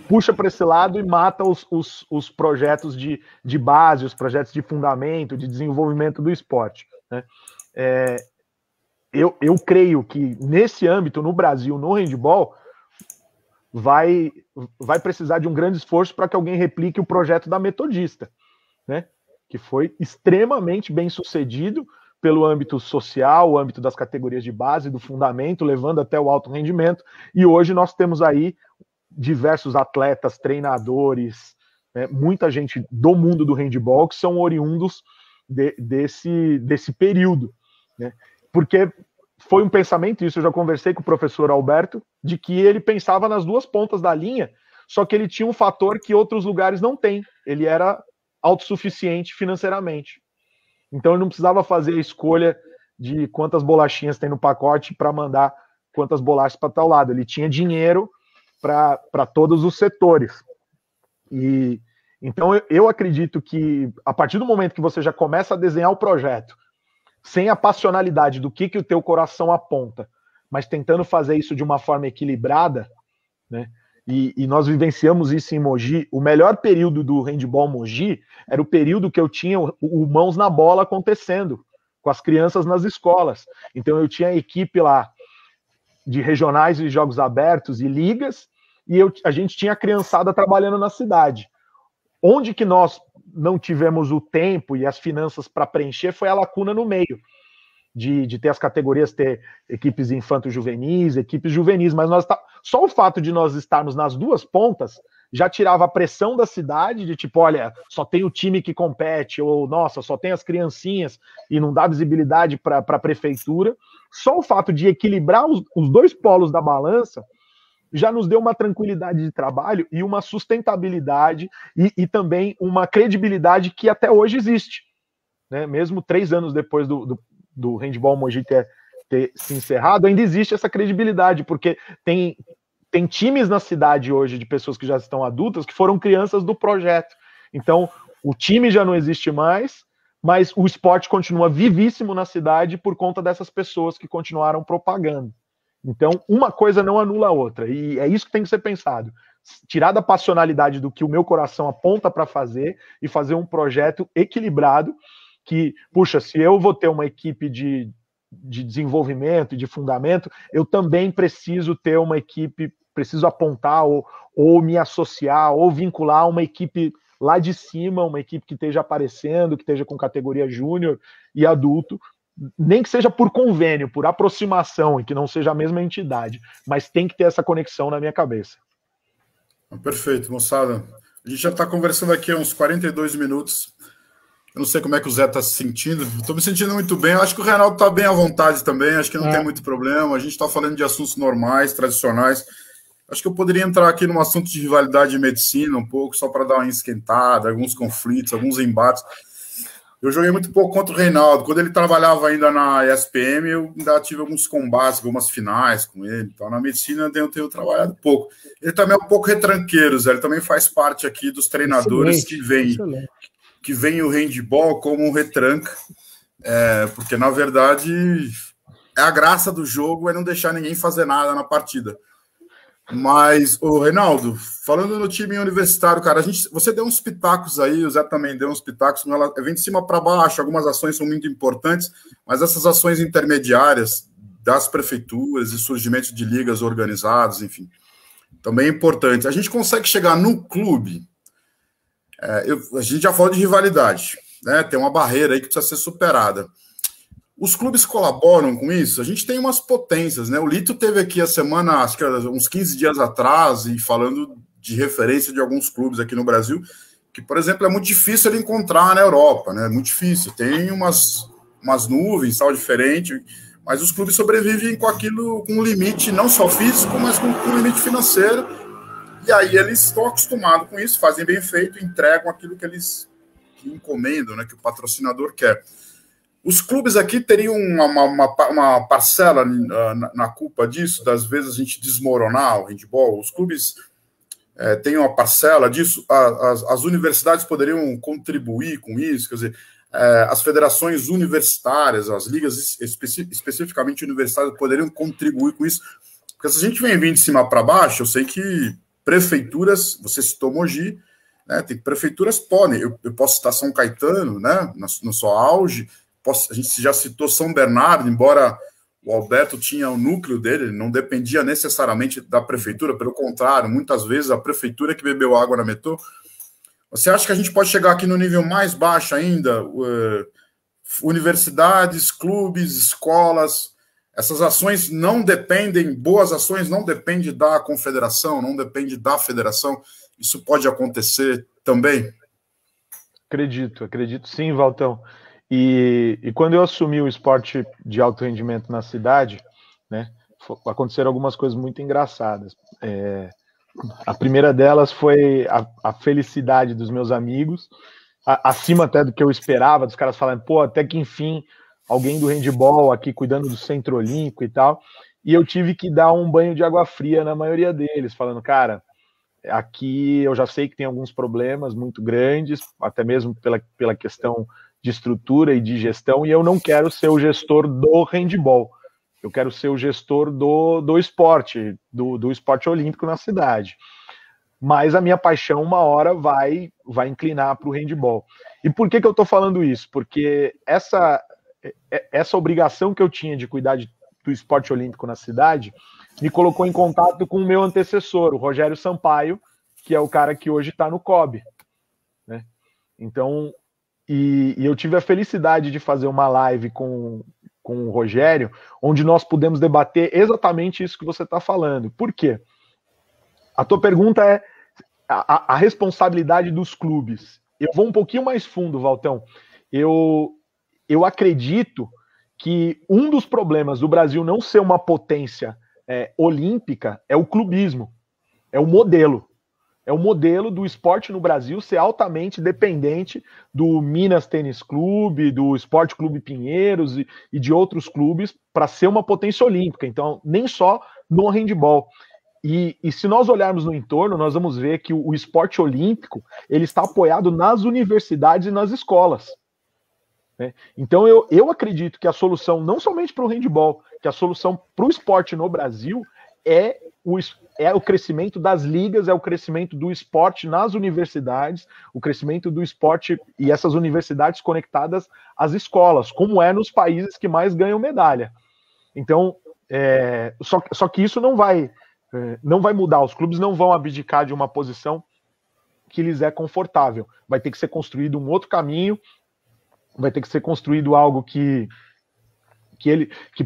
puxa para esse lado e mata os projetos de base, os projetos de fundamento, de desenvolvimento do esporte, né? Eu creio que nesse âmbito, no Brasil, no handebol, vai precisar de um grande esforço para que alguém replique o projeto da Metodista, né? Que foi extremamente bem sucedido pelo âmbito social, o âmbito das categorias de base, do fundamento, levando até o alto rendimento. E hoje nós temos aí diversos atletas, treinadores, né, muita gente do mundo do handebol que são oriundos desse período, né? Porque foi um pensamento, isso eu já conversei com o professor Alberto, de que ele pensava nas duas pontas da linha, só que ele tinha um fator que outros lugares não têm. Ele era autossuficiente financeiramente. Então ele não precisava fazer a escolha de quantas bolachinhas tem no pacote para mandar quantas bolachas para tal lado. Ele tinha dinheiro para todos os setores. E então eu acredito que a partir do momento que você já começa a desenhar o projeto sem a passionalidade do que o teu coração aponta, mas tentando fazer isso de uma forma equilibrada, né? E nós vivenciamos isso em Mogi. O melhor período do handebol Mogi era o período que eu tinha o Mãos na Bola acontecendo, com as crianças nas escolas. Então eu tinha a equipe lá de regionais e jogos abertos e ligas, e a gente tinha a criançada trabalhando na cidade. Onde que nós não tivemos o tempo e as finanças para preencher foi a lacuna no meio, de ter as categorias, ter equipes infanto-juvenis, equipes juvenis, mas só o fato de nós estarmos nas duas pontas já tirava a pressão da cidade, de tipo, olha, só tem o time que compete, ou nossa, só tem as criancinhas, e não dá visibilidade para a prefeitura. Só o fato de equilibrar os dois polos da balança já nos deu uma tranquilidade de trabalho e uma sustentabilidade e também uma credibilidade que até hoje existe, né? Mesmo 3 anos depois do handebol Mogi ter se encerrado, ainda existe essa credibilidade, porque tem times na cidade hoje de pessoas que já estão adultas que foram crianças do projeto. Então, o time já não existe mais, mas o esporte continua vivíssimo na cidade por conta dessas pessoas que continuaram propagando. Então, uma coisa não anula a outra, e é isso que tem que ser pensado. Tirar da passionalidade do que o meu coração aponta para fazer e fazer um projeto equilibrado que, puxa, se eu vou ter uma equipe de desenvolvimento e de fundamento, eu também preciso ter uma equipe, preciso apontar ou me associar ou vincular uma equipe lá de cima, uma equipe que esteja aparecendo, que esteja com categoria júnior e adulto, nem que seja por convênio, por aproximação, e que não seja a mesma entidade, mas tem que ter essa conexão na minha cabeça. Perfeito, moçada. A gente já está conversando aqui há uns 42 minutos. Eu não sei como é que o Zé está se sentindo. Estou me sentindo muito bem. Eu acho que o Reinaldo está bem à vontade também. Acho que não tem muito problema. A gente está falando de assuntos normais, tradicionais. Acho que eu poderia entrar aqui num assunto de rivalidade de medicina um pouco, só para dar uma esquentada, alguns conflitos, alguns embates. Eu joguei muito pouco contra o Reinaldo. Quando ele trabalhava ainda na ESPM, eu ainda tive alguns combates, algumas finais com ele. Então, na medicina, eu tenho trabalhado pouco. Ele também é um pouco retranqueiro, Zé. Ele também faz parte aqui dos treinadores que veem o handebol como um retranca. Porque, na verdade, a graça do jogo é não deixar ninguém fazer nada na partida. Mas, o Reinaldo, falando no time universitário, cara, você deu uns pitacos aí, o Zé também deu uns pitacos, vem de cima para baixo, algumas ações são muito importantes, mas essas ações intermediárias das prefeituras e surgimento de ligas organizadas, enfim, também é importante. A gente consegue chegar no clube, a gente já falou de rivalidade, né? Tem uma barreira aí que precisa ser superada. Os clubes colaboram com isso? A gente tem umas potências, né? O Lito teve aqui a semana, acho que uns 15 dias atrás, e falando de referência de alguns clubes aqui no Brasil, que, por exemplo, é muito difícil ele encontrar na Europa, né? É muito difícil. Tem umas nuvens, tal, diferente, mas os clubes sobrevivem com aquilo, com um limite não só físico, mas com um limite financeiro. E aí eles estão acostumados com isso, fazem bem feito, entregam aquilo que eles encomendam, né? Que o patrocinador quer. Os clubes aqui teriam uma parcela na culpa disso, das vezes a gente desmoronar o handebol. Os clubes tem uma parcela disso? As universidades poderiam contribuir com isso? Quer dizer, as federações universitárias, as ligas especificamente universitárias, poderiam contribuir com isso? Porque se a gente vem vindo de cima para baixo, eu sei que prefeituras, você citou Mogi, né, tem prefeituras podem, eu posso citar São Caetano, né, no seu auge, a gente já citou São Bernardo, embora o Alberto tinha o núcleo dele, não dependia necessariamente da prefeitura, pelo contrário, muitas vezes a prefeitura que bebeu água na metrô. Você acha que a gente pode chegar aqui no nível mais baixo ainda? Universidades, clubes, escolas, essas ações não dependem, boas ações não dependem da confederação, não dependem da federação. Isso pode acontecer também? Acredito sim, Valtão. E quando eu assumi o esporte de alto rendimento na cidade, né, aconteceram algumas coisas muito engraçadas. A primeira delas foi a felicidade dos meus amigos, acima até do que eu esperava, dos caras falando, pô, até que enfim, alguém do handball aqui cuidando do Centro Olímpico e tal, e eu tive que dar um banho de água fria na maioria deles, falando, cara, aqui eu já sei que tem alguns problemas muito grandes, até mesmo pela questão de estrutura e de gestão, e eu não quero ser o gestor do handball, eu quero ser o gestor do esporte, do esporte olímpico na cidade. Mas a minha paixão, uma hora, vai inclinar para o handball. E por que eu estou falando isso? Porque essa obrigação que eu tinha de cuidar do esporte olímpico na cidade me colocou em contato com o meu antecessor, o Rogério Sampaio, que é o cara que hoje está no COB. Né? Então, e eu tive a felicidade de fazer uma live com o Rogério, onde nós pudemos debater exatamente isso que você está falando. Por quê? A tua pergunta é a responsabilidade dos clubes. Eu vou um pouquinho mais fundo, Valtão. Eu acredito que um dos problemas do Brasil não ser uma potência olímpica é o clubismo, é o modelo. É o modelo do esporte no Brasil ser altamente dependente do Minas Tênis Clube, do Esporte Clube Pinheiros e de outros clubes para ser uma potência olímpica. Então, nem só no handball. E se nós olharmos no entorno, nós vamos ver que o esporte olímpico ele está apoiado nas universidades e nas escolas. Né? Então, eu acredito que a solução, não somente para o handball, que a solução para o esporte no Brasil é o crescimento das ligas, é o crescimento do esporte nas universidades, o crescimento do esporte e essas universidades conectadas às escolas, como é nos países que mais ganham medalha. Então, só que isso não vai mudar, os clubes não vão abdicar de uma posição que lhes é confortável. Vai ter que ser construído um outro caminho, vai ter que ser construído algo que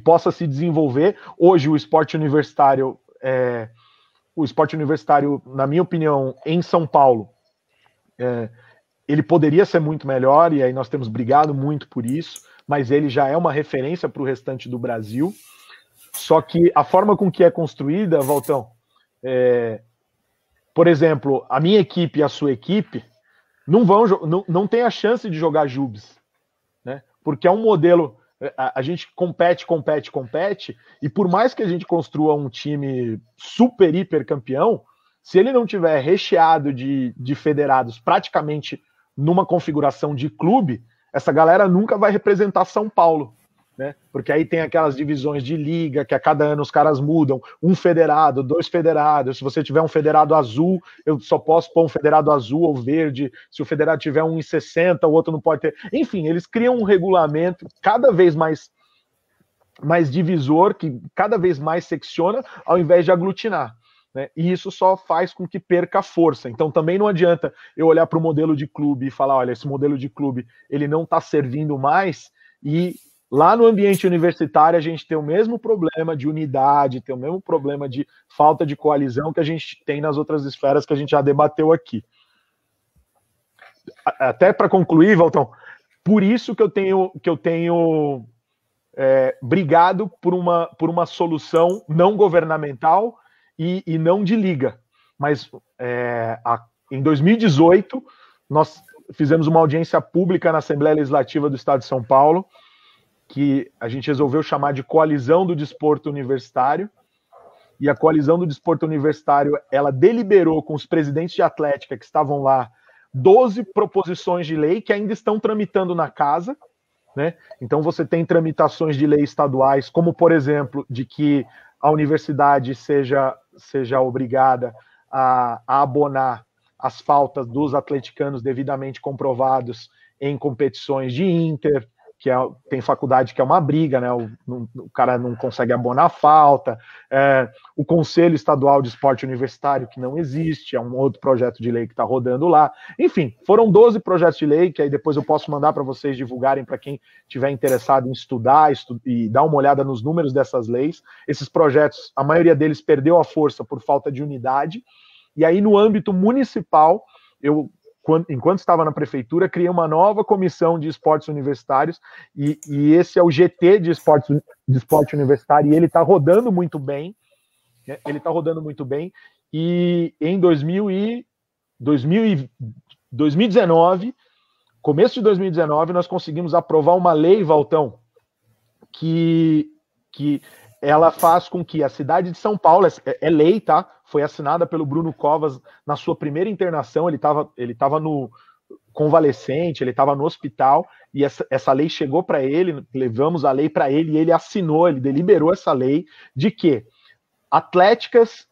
possa se desenvolver. Hoje o esporte universitário, na minha opinião, em São Paulo, ele poderia ser muito melhor, e aí nós temos brigado muito por isso, mas ele já é uma referência para o restante do Brasil. Só que a forma com que é construída, Valtão, por exemplo, a minha equipe e a sua equipe não tem a chance de jogar JUBs, né? Porque é um modelo. A gente compete, e por mais que a gente construa um time super, hiper campeão, se ele não tiver recheado de federados praticamente numa configuração de clube, essa galera nunca vai representar São Paulo, né? Porque aí tem aquelas divisões de liga, que a cada ano os caras mudam, um federado, 2 federados, se você tiver um federado azul, eu só posso pôr um federado azul ou verde, se o federado tiver 1,60, o outro não pode ter. Enfim, eles criam um regulamento cada vez mais divisor, que cada vez mais secciona, ao invés de aglutinar. Né? E isso só faz com que perca a força. Então também não adianta eu olhar para o modelo de clube e falar, olha, esse modelo de clube ele não está servindo mais, e lá no ambiente universitário, a gente tem o mesmo problema de unidade, tem o mesmo problema de falta de coalizão que a gente tem nas outras esferas que a gente já debateu aqui. Até para concluir, Valtão, por isso que eu tenho brigado por uma solução não governamental e não de liga. Mas em 2018, nós fizemos uma audiência pública na Assembleia Legislativa do Estado de São Paulo, que a gente resolveu chamar de Coalizão do Desporto Universitário, e a Coalizão do Desporto Universitário, ela deliberou com os presidentes de Atlética que estavam lá 12 proposições de lei que ainda estão tramitando na casa, né? Então você tem tramitações de lei estaduais, como por exemplo, de que a universidade seja obrigada a abonar as faltas dos atleticanos devidamente comprovados em competições de Inter, que tem faculdade que é uma briga, né? O cara não consegue abonar a falta. O Conselho Estadual de Esporte Universitário, que não existe, é um outro projeto de lei que está rodando lá. Enfim, foram 12 projetos de lei, que aí depois eu posso mandar para vocês divulgarem para quem estiver interessado em estudar e dar uma olhada nos números dessas leis. Esses projetos, a maioria deles perdeu a força por falta de unidade. E aí, no âmbito municipal, enquanto estava na prefeitura, criei uma nova comissão de esportes universitários, e esse é o GT de esporte universitário, e ele está rodando muito bem, né? Ele está rodando muito bem, e em 2019, começo de 2019, nós conseguimos aprovar uma lei, Valtão, que ela faz com que a cidade de São Paulo, é lei, tá? Foi assinada pelo Bruno Covas na sua primeira internação, ele estava no convalescente, ele estava no hospital, e essa lei chegou para ele, levamos a lei para ele, e ele assinou, ele deliberou essa lei de que atléticas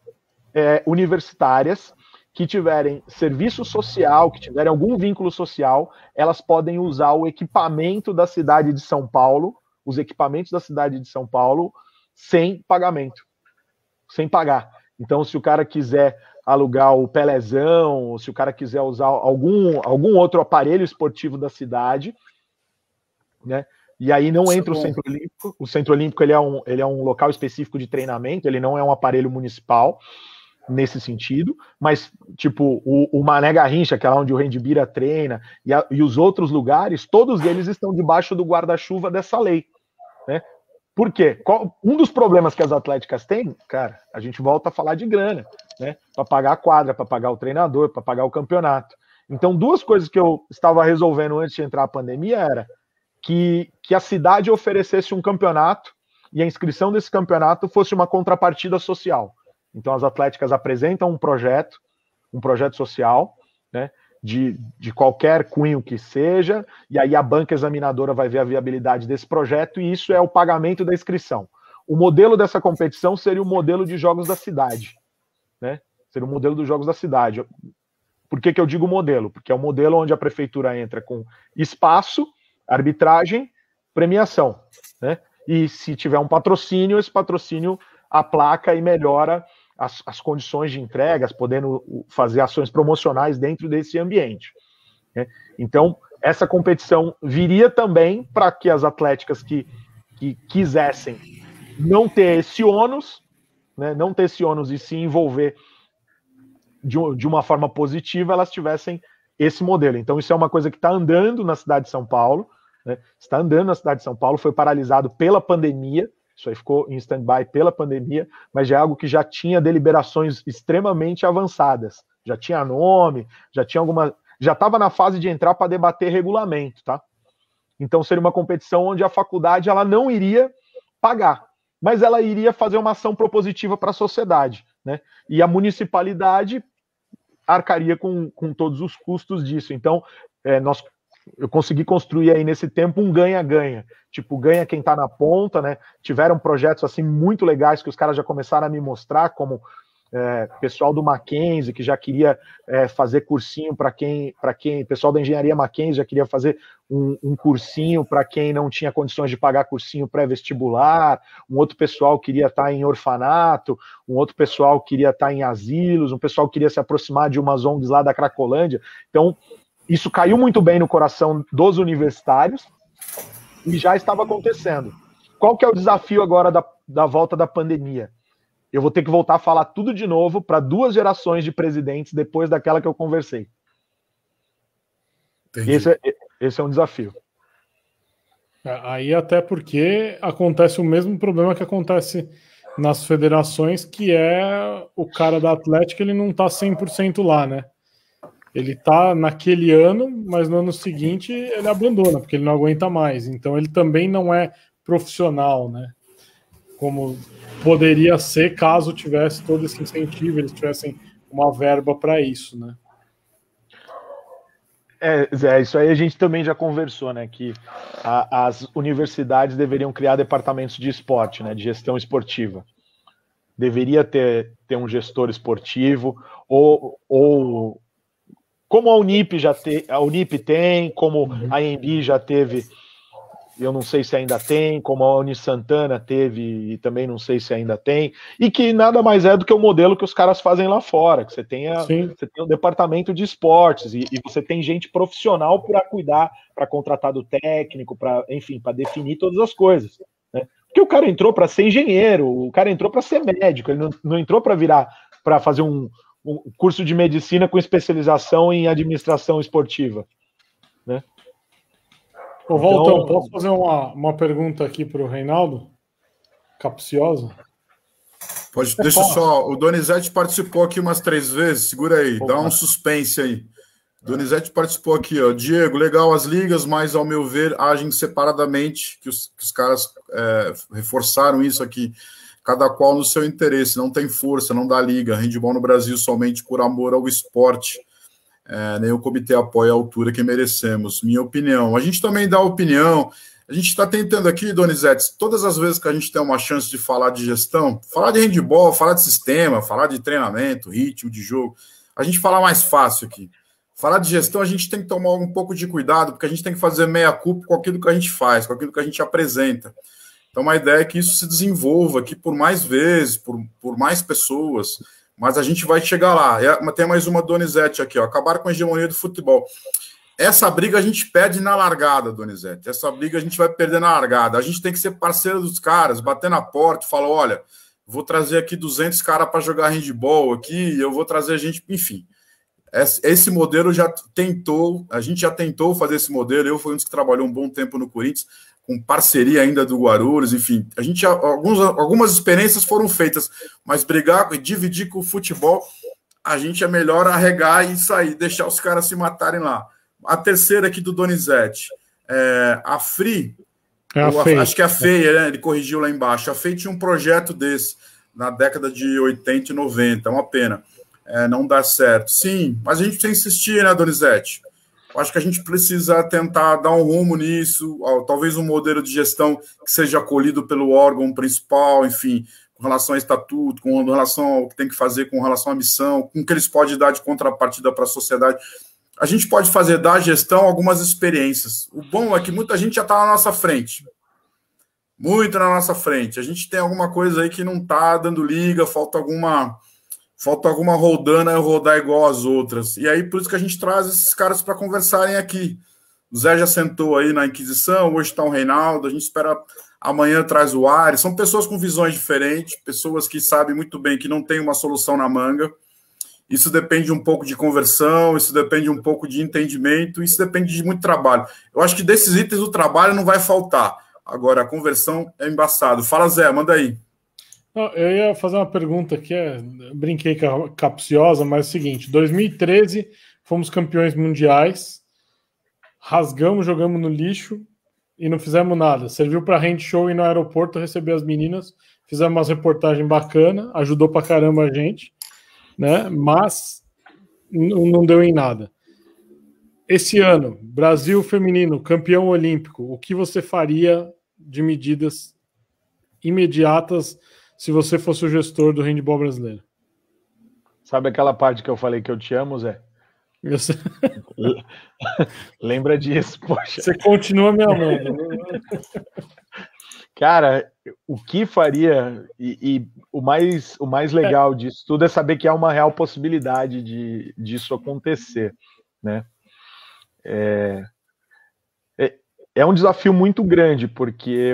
universitárias que tiverem serviço social, que tiverem algum vínculo social, elas podem usar o equipamento da cidade de São Paulo, os equipamentos da cidade de São Paulo, sem pagamento, sem pagar. Então, se o cara quiser alugar o Pelezão, ou se o cara quiser usar algum outro aparelho esportivo da cidade, né? E aí não entra o Centro Olímpico. O Centro Olímpico ele é um local específico de treinamento, ele não é um aparelho municipal nesse sentido, mas tipo o Mané Garrincha, que é lá onde o Rendibira treina, e os outros lugares, todos eles estão debaixo do guarda-chuva dessa lei, né? Por quê? Um dos problemas que as atléticas têm, cara, a gente volta a falar de grana, né? Para pagar a quadra, para pagar o treinador, para pagar o campeonato. Então, duas coisas que eu estava resolvendo antes de entrar a pandemia era que a cidade oferecesse um campeonato e a inscrição desse campeonato fosse uma contrapartida social. Então, as atléticas apresentam um projeto social, né? De qualquer cunho que seja, e aí a banca examinadora vai ver a viabilidade desse projeto, e isso é o pagamento da inscrição. O modelo dessa competição seria o modelo de jogos da cidade, né? Seria o modelo dos jogos da cidade. Por que eu digo modelo? Porque é o modelo onde a prefeitura entra com espaço, arbitragem, premiação, né? E se tiver um patrocínio, esse patrocínio aplaca e melhora as condições de entregas, podendo fazer ações promocionais dentro desse ambiente, né? Então, essa competição viria também para que as atléticas que quisessem não ter esse ônus, né, não ter esse ônus e se envolver de uma forma positiva, elas tivessem esse modelo. Então, isso é uma coisa que está andando na cidade de São Paulo, né? Está andando na cidade de São Paulo, foi paralisado pela pandemia. Isso aí ficou em stand-by pela pandemia, mas já é algo que já tinha deliberações extremamente avançadas. Já tinha nome, já estava na fase de entrar para debater regulamento, tá? Então seria uma competição onde a faculdade ela não iria pagar, mas ela iria fazer uma ação propositiva para a sociedade, né? E a municipalidade arcaria com todos os custos disso. Então, eu consegui construir aí nesse tempo um ganha-ganha. Tipo, ganha quem tá na ponta, né? Tiveram projetos assim muito legais que os caras já começaram a me mostrar, como pessoal do Mackenzie, que já queria fazer cursinho para quem, pessoal da engenharia Mackenzie já queria fazer um cursinho para quem não tinha condições de pagar cursinho pré-vestibular, um outro pessoal queria estar em orfanato, um outro pessoal queria estar em asilos, um pessoal queria se aproximar de umas ONGs lá da Cracolândia. Então, isso caiu muito bem no coração dos universitários e já estava acontecendo. Qual que é o desafio agora da volta da pandemia? Eu vou ter que voltar a falar tudo de novo para 2 gerações de presidentes depois daquela que eu conversei. Esse é um desafio. Aí até porque acontece o mesmo problema que acontece nas federações, que é o cara da Atlética, ele não está 100% lá, né? Ele tá naquele ano, mas no ano seguinte ele abandona, porque ele não aguenta mais. Então ele também não é profissional, né? como poderia ser caso tivesse todo esse incentivo, eles tivessem uma verba para isso, né? Isso aí a gente também já conversou, né? Que as universidades deveriam criar departamentos de esporte, né? De gestão esportiva. Deveria ter um gestor esportivo, ou como a Unip a Unip tem, como a AMB já teve, eu não sei se ainda tem, como a Uni Santana teve e também não sei se ainda tem, e que nada mais é do que o modelo que os caras fazem lá fora, que você tem um departamento de esportes e você tem gente profissional para cuidar, para contratar do técnico, para definir todas as coisas, né? Porque o cara entrou para ser engenheiro, o cara entrou para ser médico, ele não entrou para fazer um curso de medicina com especialização em administração esportiva, né? Ô, Valtão, posso fazer uma pergunta aqui para o Reinaldo? Capciosa? Pode, deixa só. O Donizete participou aqui umas 3 vezes. Segura aí, dá um suspense aí. Donizete participou aqui, ó. Diego, legal as ligas, mas ao meu ver agem separadamente, que os caras reforçaram isso aqui. Cada qual no seu interesse, não tem força, não dá liga. Handebol no Brasil somente por amor ao esporte. Nem o comitê apoia a altura que merecemos. Minha opinião. A gente também dá opinião. A gente está tentando aqui, Donizete, todas as vezes que a gente tem uma chance de falar de gestão, falar de handebol, falar de sistema, falar de treinamento, ritmo de jogo, a gente fala mais fácil aqui. Falar de gestão, a gente tem que tomar um pouco de cuidado, porque a gente tem que fazer meia-culpa com aquilo que a gente faz, com aquilo que a gente apresenta. Então, a ideia é que isso se desenvolva aqui por mais vezes, por mais pessoas, mas a gente vai chegar lá. Tem mais uma Donizete aqui, ó. Acabar com a hegemonia do futebol. Essa briga a gente perde na largada, Donizete. Essa briga a gente vai perder na largada. A gente tem que ser parceiro dos caras, bater na porta e falar, olha, vou trazer aqui 200 caras para jogar handball aqui, eu vou trazer gente, enfim. Esse modelo a gente já tentou fazer esse modelo, eu fui um dos que trabalhou um bom tempo no Corinthians, com parceria ainda do Guarulhos, enfim, algumas experiências foram feitas, mas brigar e dividir com o futebol, a gente é melhor arregar e sair, deixar os caras se matarem lá. A terceira aqui do Donizete, a FRI, acho que é a FEI, né? Ele corrigiu lá embaixo, a FEI tinha um projeto desse, na década de 80 e 90, é uma pena, não dá certo. Sim, mas a gente precisa insistir, né, Donizete? Eu acho que a gente precisa tentar dar um rumo nisso, talvez um modelo de gestão que seja acolhido pelo órgão principal, enfim, com relação ao estatuto, com relação ao que tem que fazer, com relação à missão, com o que eles podem dar de contrapartida para a sociedade. A gente pode fazer da gestão algumas experiências. O bom é que muita gente já está na nossa frente. Muito na nossa frente. A gente tem alguma coisa aí que não está dando liga, falta alguma rodana eu rodar igual as outras. E aí, por isso que a gente traz esses caras para conversarem aqui. O Zé já sentou aí na Inquisição, hoje está o Reinaldo, a gente espera amanhã traz o Ares. São pessoas com visões diferentes, pessoas que sabem muito bem que não tem uma solução na manga. Isso depende um pouco de conversão, isso depende um pouco de entendimento, isso depende de muito trabalho. Eu acho que desses itens do trabalho não vai faltar. Agora, a conversão é embaçado. Fala, Zé, manda aí. Não, eu ia fazer uma pergunta que brinquei capciosa, mas é o seguinte, 2013 fomos campeões mundiais, rasgamos, jogamos no lixo e não fizemos nada. Serviu para hand show ir no aeroporto receber as meninas, fizemos umas reportagens bacanas, ajudou pra caramba a gente, né? Mas não deu em nada. Esse ano, Brasil feminino, campeão olímpico, o que você faria de medidas imediatas se você fosse o gestor do handebol brasileiro? Sabe aquela parte que eu falei que eu te amo, Zé? Lembra disso, poxa. Você continua me amando. Cara, o que faria, e o mais legal disso tudo é saber que há uma real possibilidade disso acontecer, né? É um desafio muito grande, porque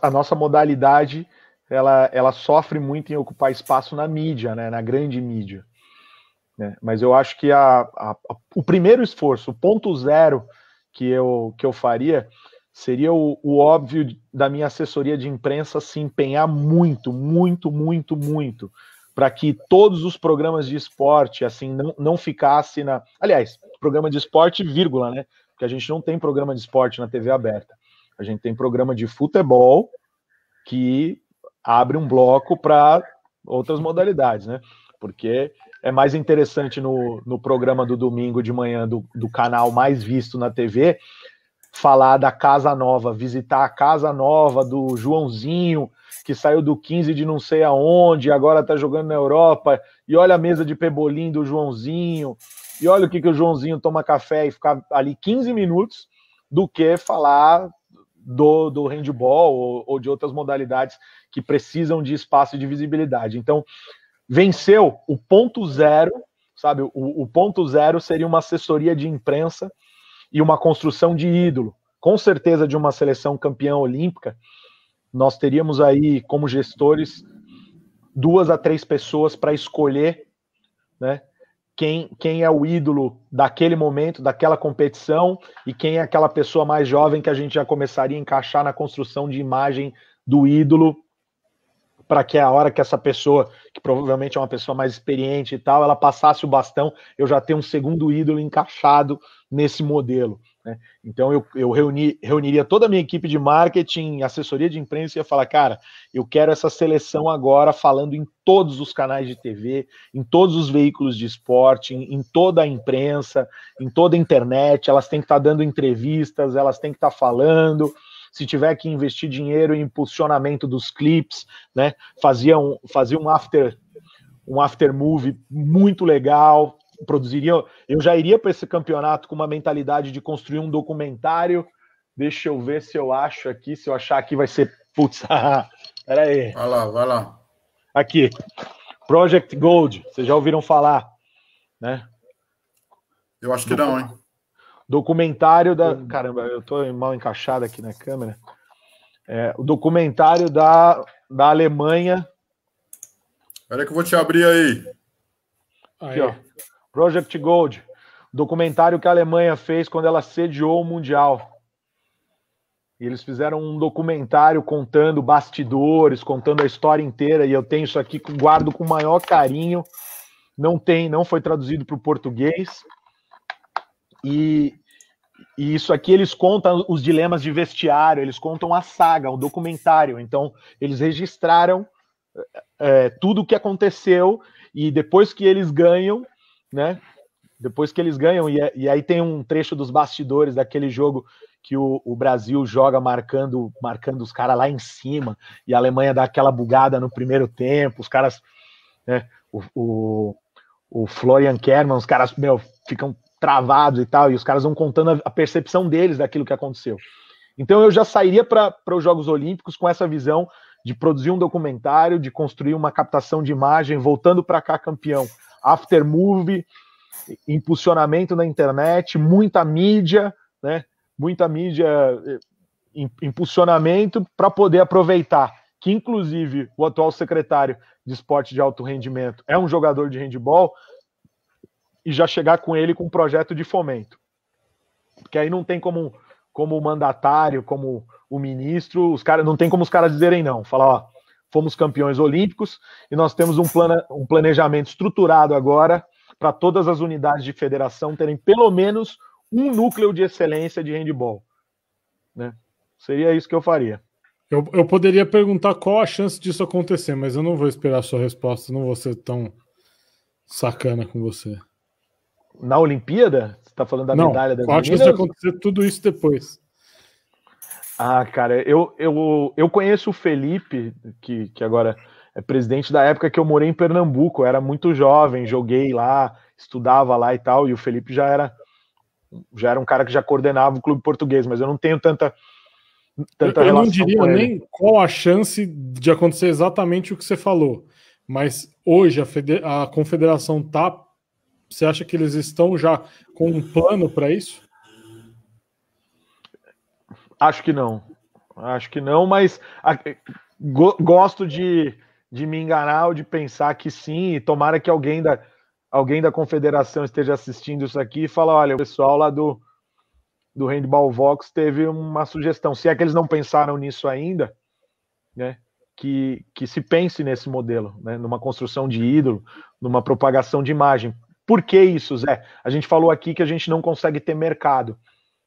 a nossa modalidade ela sofre muito em ocupar espaço na mídia, né, na grande mídia, né? Mas eu acho que o primeiro esforço, o ponto zero que eu faria seria o óbvio da minha assessoria de imprensa se empenhar muito, muito, muito, muito para que todos os programas de esporte assim não ficasse aliás, programa de esporte, vírgula, né? Porque a gente não tem programa de esporte na TV aberta. A gente tem programa de futebol que abre um bloco para outras modalidades, né? Porque é mais interessante no programa do domingo de manhã do canal mais visto na TV falar da casa nova, visitar a casa nova do Joãozinho, que saiu do 15 de não sei aonde, agora tá jogando na Europa, e olha a mesa de pebolim do Joãozinho, e olha o que o Joãozinho toma café e ficar ali 15 minutos, do que falar do handball ou de outras modalidades que precisam de espaço e de visibilidade. Então, venceu o ponto zero, sabe? O ponto zero seria uma assessoria de imprensa e uma construção de ídolo. Com certeza, de uma seleção campeã olímpica, nós teríamos aí, como gestores, 2 a 3 pessoas para escolher, né, quem é o ídolo daquele momento, daquela competição, e quem é aquela pessoa mais jovem que a gente já começaria a encaixar na construção de imagem do ídolo, para que a hora que essa pessoa, que provavelmente é uma pessoa mais experiente e tal, ela passasse o bastão, eu já tenho um segundo ídolo encaixado nesse modelo, né? Então eu reuniria toda a minha equipe de marketing, assessoria de imprensa e ia falar, cara, eu quero essa seleção agora falando em todos os canais de TV, em todos os veículos de esporte, em toda a imprensa, em toda a internet, elas têm que estar dando entrevistas, elas têm que estar falando. Se tiver que investir dinheiro em impulsionamento dos clipes, né, fazia um after movie muito legal, produziria. Eu já iria para esse campeonato com uma mentalidade de construir um documentário. Deixa eu ver se eu acho aqui, se eu achar aqui vai ser, putz, pera aí. Vai lá. Aqui, Project Gold, vocês já ouviram falar, né? Eu acho que não, hein? Documentário da... Caramba, eu tô mal encaixado aqui na câmera. O documentário da Alemanha. Espera que eu vou te abrir aí. Aqui, ó. Project Gold. Documentário que a Alemanha fez quando ela sediou o Mundial. E eles fizeram um documentário contando bastidores, contando a história inteira. E eu tenho isso aqui, guardo com o maior carinho. Não foi traduzido para o português. E isso aqui eles contam os dilemas de vestiário, eles contam a saga, o documentário. Então, eles registraram tudo o que aconteceu e depois que eles ganham, né? Depois que eles ganham, e aí tem um trecho dos bastidores daquele jogo que o Brasil joga marcando os caras lá em cima, e a Alemanha dá aquela bugada no primeiro tempo, os caras, né? O Florian Kerman, os caras, ficam travados e tal, e os caras vão contando a percepção deles daquilo que aconteceu. Então eu já sairia para os Jogos Olímpicos com essa visão de produzir um documentário, de construir uma captação de imagem, voltando para cá campeão, after movie, impulsionamento na internet, muita mídia, né? Muita mídia, impulsionamento para poder aproveitar que inclusive o atual secretário de esporte de alto rendimento é um jogador de handebol, e já chegar com ele com um projeto de fomento. Porque aí não tem como o mandatário, como o ministro, não tem como os caras dizerem não. Falar, ó, fomos campeões olímpicos e nós temos um planejamento estruturado agora para todas as unidades de federação terem pelo menos um núcleo de excelência de handebol, né? Seria isso que eu faria. Eu poderia perguntar qual a chance disso acontecer, mas eu não vou esperar a sua resposta, não vou ser tão sacana com você. Na Olimpíada? Você está falando da medalha das meninas? Qual a chance de acontecer tudo isso depois? Cara, eu conheço o Felipe, que agora é presidente da época que eu morei em Pernambuco. Eu era muito jovem, joguei lá, estudava lá e tal, e o Felipe já era um cara que já coordenava o clube português, mas eu não tenho tanta relação. Eu não diria nem qual a chance de acontecer exatamente o que você falou, mas hoje a confederação tá. Você acha que eles estão já com um plano para isso? Acho que não, mas gosto de me enganar ou de pensar que sim, e tomara que alguém da confederação esteja assistindo isso aqui e fala, olha, o pessoal lá do Handball Vox teve uma sugestão, se é que eles não pensaram nisso ainda, né, que se pense nesse modelo, né, numa construção de ídolo, numa propagação de imagem. Por que isso, Zé? A gente falou aqui que a gente não consegue ter mercado,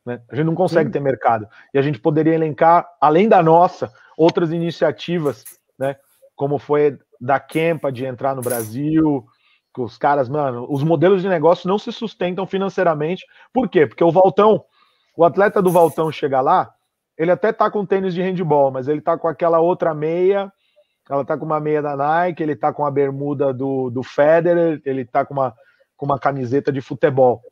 né? A gente não consegue ter mercado. E a gente poderia elencar, além da nossa, outras iniciativas, né? Como foi da Kempa de entrar no Brasil, que os caras, mano, os modelos de negócio não se sustentam financeiramente. Por quê? Porque o atleta do Valtão chega lá, ele até tá com tênis de handball, mas ele tá com aquela outra meia, ela tá com uma meia da Nike, ele tá com a bermuda do Federer, ele tá com uma camiseta de futebol,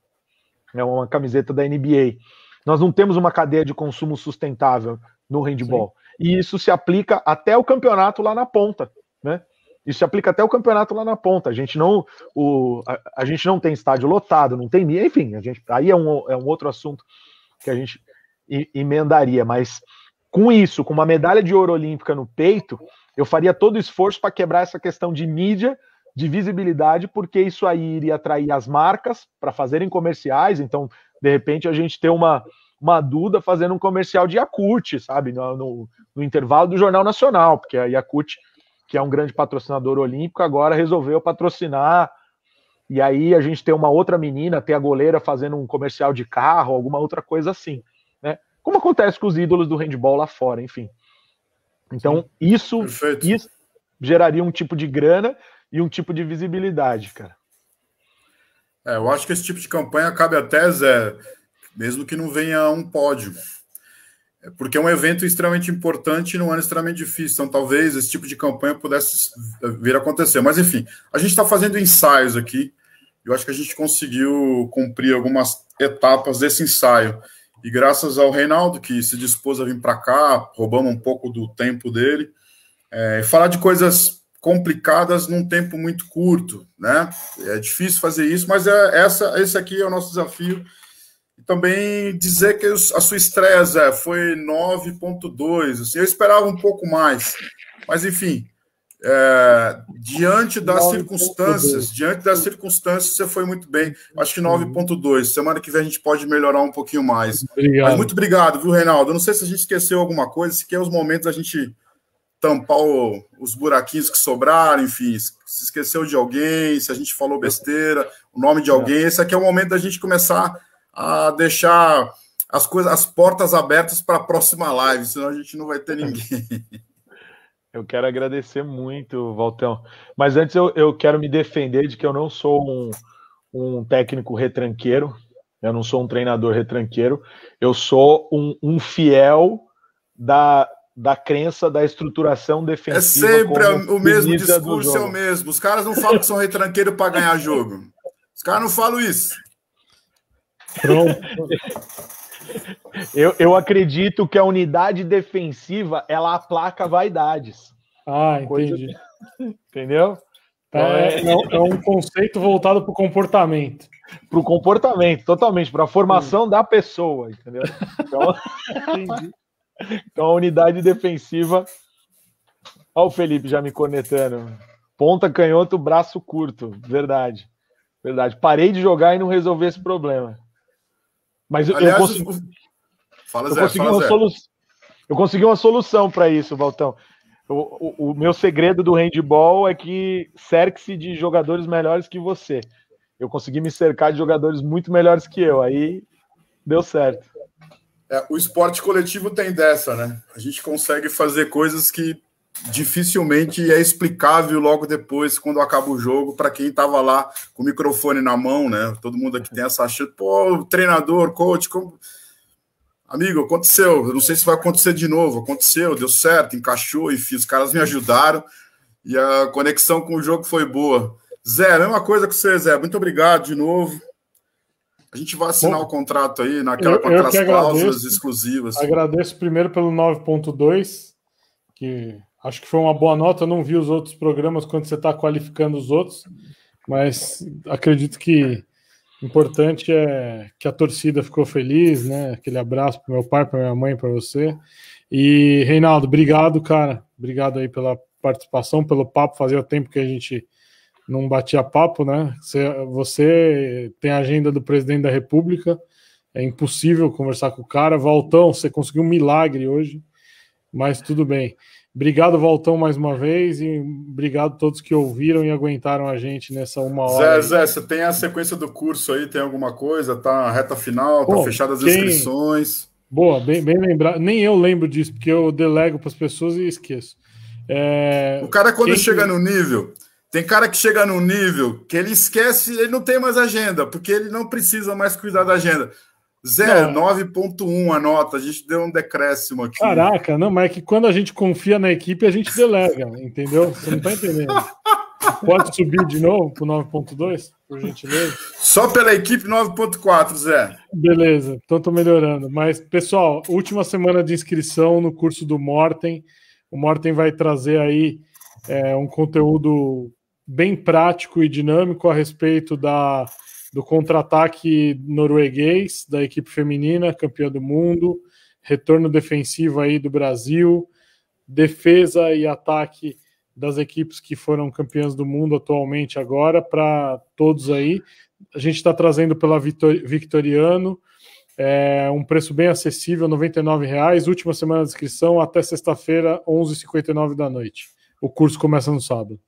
é uma camiseta da NBA. Nós não temos uma cadeia de consumo sustentável no handball. Sim. E isso se aplica até o campeonato lá na ponta, né? Isso se aplica até o campeonato lá na ponta. A gente não tem estádio lotado, não tem, enfim, aí é um outro assunto que a gente emendaria, mas com isso, com uma medalha de ouro olímpica no peito, eu faria todo o esforço para quebrar essa questão de mídia, de visibilidade, porque isso aí iria atrair as marcas para fazerem comerciais. Então, de repente, a gente ter uma Duda fazendo um comercial de Yakult, sabe, no intervalo do Jornal Nacional, porque a Yakult, que é um grande patrocinador olímpico, agora resolveu patrocinar, e aí a gente tem uma outra menina, tem a goleira fazendo um comercial de carro, alguma outra coisa assim, né? Como acontece com os ídolos do handball lá fora, enfim. Então, isso geraria um tipo de grana e um tipo de visibilidade, cara. Eu acho que esse tipo de campanha cabe até, Zé, mesmo que não venha um pódio. Porque é um evento extremamente importante num ano extremamente difícil. Então, talvez esse tipo de campanha pudesse vir a acontecer. Mas, enfim, a gente está fazendo ensaios aqui. Eu acho que a gente conseguiu cumprir algumas etapas desse ensaio. E graças ao Reinaldo, que se dispôs a vir para cá, roubando um pouco do tempo dele, falar de coisas complicadas num tempo muito curto, né? É difícil fazer isso, mas esse aqui é o nosso desafio. E também dizer que a sua estreia, Zé, foi 9.2. Assim, eu esperava um pouco mais, mas enfim, diante das circunstâncias, você foi muito bem. Acho que 9.2. Semana que vem a gente pode melhorar um pouquinho mais. Obrigado. Mas muito obrigado, viu, Reinaldo? Eu não sei se a gente esqueceu alguma coisa, se quer os momentos a gente tampar os buraquinhos que sobraram, enfim, se esqueceu de alguém, se a gente falou besteira, o nome de alguém. Esse aqui é o momento da gente começar a deixar as portas abertas para a próxima live, senão a gente não vai ter ninguém. Eu quero agradecer muito, Valtão. Mas antes eu quero me defender de que eu não sou um técnico retranqueiro, eu não sou um treinador retranqueiro, eu sou um fiel da crença da estruturação defensiva. É sempre o mesmo discurso, é o mesmo. Os caras não falam que são retranqueiros para ganhar jogo. Os caras não falam isso. Pronto. Eu acredito que a unidade defensiva, ela aplaca vaidades. Ah, entendi. Entendeu? É um conceito voltado para o comportamento. Para o comportamento, totalmente, para a formação da pessoa, entendeu? Então, entendi. Então a unidade defensiva. Olha o Felipe já me cornetando. Ponta, canhoto, braço curto. Verdade. Verdade. Parei de jogar e não resolvi esse problema. Mas aliás, eu consegui uma solução para isso, Valtão. O meu segredo do handball é que cerque-se de jogadores melhores que você. Eu consegui me cercar de jogadores muito melhores que eu. Aí deu certo. O esporte coletivo tem dessa, né? A gente consegue fazer coisas que dificilmente é explicável logo depois, quando acaba o jogo, para quem estava lá com o microfone na mão, né? Todo mundo aqui tem essa chance, pô, treinador, coach, como... Amigo, aconteceu, eu não sei se vai acontecer de novo, aconteceu, deu certo, encaixou, enfim, os caras me ajudaram e a conexão com o jogo foi boa. Zé, a mesma coisa com você, Zé, muito obrigado de novo. A gente vai assinar o contrato aí, com aquelas cláusulas exclusivas. Agradeço primeiro pelo 9.2, que acho que foi uma boa nota. Eu não vi os outros programas quando você está qualificando os outros, mas acredito que importante é que a torcida ficou feliz, né? Aquele abraço para meu pai, para minha mãe, para você. E, Reinaldo, obrigado, cara. Obrigado aí pela participação, pelo papo. Fazia tempo que a gente não batia papo, né? Você tem a agenda do presidente da República, é impossível conversar com o cara. Valtão, você conseguiu um milagre hoje, mas tudo bem. Obrigado, Valtão, mais uma vez, e obrigado a todos que ouviram e aguentaram a gente nessa uma hora. Zé, você tem a sequência do curso aí? Tem alguma coisa? Tá na reta final? Tá fechadas as inscrições? Boa, bem lembrado. Nem eu lembro disso, porque eu delego para as pessoas e esqueço. O cara, quando chega no nível... Tem cara que chega num nível que ele esquece, ele não tem mais agenda, porque ele não precisa mais cuidar da agenda. Zé, 9.1 a nota, a gente deu um decréscimo aqui. Caraca, não, mas é que quando a gente confia na equipe, a gente delega, entendeu? Você não tá entendendo. Pode subir de novo pro 9.2, por gentileza? Só pela equipe 9.4, Zé. Beleza, então tô melhorando. Mas, pessoal, última semana de inscrição no curso do Morten. O Morten vai trazer aí um conteúdo bem prático e dinâmico a respeito do contra-ataque norueguês, da equipe feminina, campeã do mundo, retorno defensivo aí do Brasil, defesa e ataque das equipes que foram campeãs do mundo atualmente agora, para todos aí. A gente está trazendo pela Victoriano, um preço bem acessível, R$ 99,00, última semana de inscrição, até sexta-feira, 11h59 da noite. O curso começa no sábado.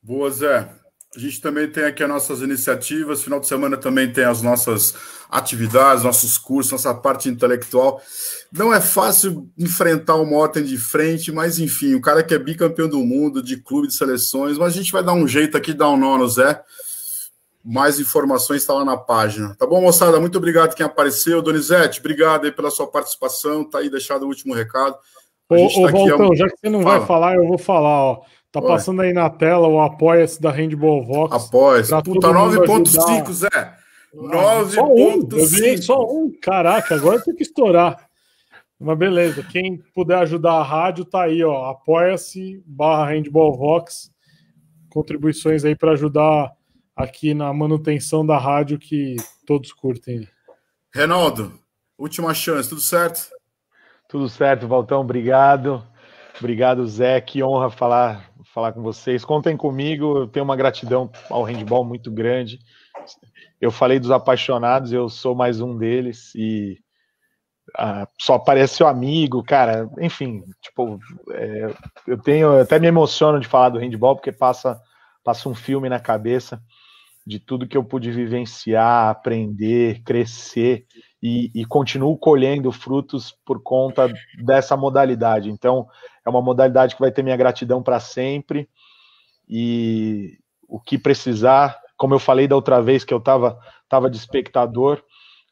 Boa, Zé. A gente também tem aqui as nossas iniciativas, final de semana também tem as nossas atividades, nossos cursos, nossa parte intelectual. Não é fácil enfrentar o Morten de frente, mas enfim, o cara que é bicampeão do mundo, de clube, de seleções, mas a gente vai dar um jeito aqui, dar um nó no Zé. Mais informações está lá na página. Tá bom, moçada? Muito obrigado quem apareceu. Donizete, obrigado aí pela sua participação, tá aí deixado o último recado. Valtão, já que você não vai falar, eu vou falar, ó. Tá passando aí na tela o Apoia-se da Handball Vox. Apoia-se. Puta, 9.5, Zé. 9.5. Eu vi só um. Caraca, agora tem que estourar. Mas beleza, quem puder ajudar a rádio tá aí, ó. Apoia-se /Handball Vox. Contribuições aí para ajudar aqui na manutenção da rádio que todos curtem. Reinaldo, última chance, tudo certo? Tudo certo, Valtão, obrigado. Obrigado, Zé, que honra falar com vocês. Contem comigo, eu tenho uma gratidão ao handball muito grande. Eu falei dos apaixonados, eu sou mais um deles e só apareceu amigo, cara, enfim, tipo, eu até me emociono de falar do handball porque passa um filme na cabeça de tudo que eu pude vivenciar, aprender, crescer e continuo colhendo frutos por conta dessa modalidade. Então, é uma modalidade que vai ter minha gratidão para sempre e o que precisar, como eu falei da outra vez que eu estava de espectador,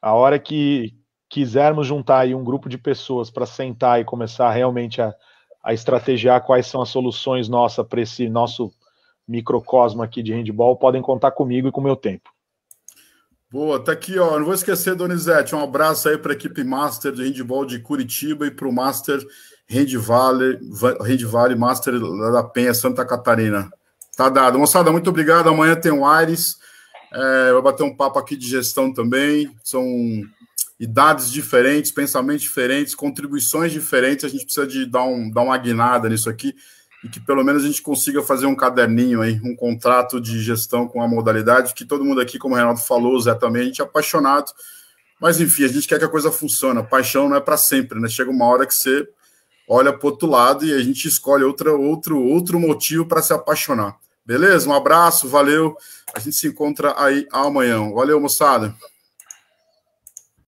a hora que quisermos juntar aí um grupo de pessoas para sentar e começar realmente a estrategiar quais são as soluções nossas para esse nosso microcosmo aqui de handball, podem contar comigo e com o meu tempo. Boa, tá aqui, ó. Não vou esquecer, Donizete, um abraço aí para a equipe Master de handball de Curitiba e para o Master Handvalley Master da Penha, Santa Catarina. Tá dado. Moçada, muito obrigado. Amanhã tem o Aires. Vai bater um papo aqui de gestão também. São idades diferentes, pensamentos diferentes, contribuições diferentes. A gente precisa de dar uma guinada nisso aqui e que pelo menos a gente consiga fazer um caderninho aí, um contrato de gestão com a modalidade, que todo mundo aqui, como o Renato falou, o Zé também, a gente é apaixonado, mas enfim, a gente quer que a coisa funcione. A paixão não é para sempre, né? Chega uma hora que você olha para o outro lado e a gente escolhe outro motivo para se apaixonar. Beleza? Um abraço, valeu. A gente se encontra aí amanhã. Valeu, moçada.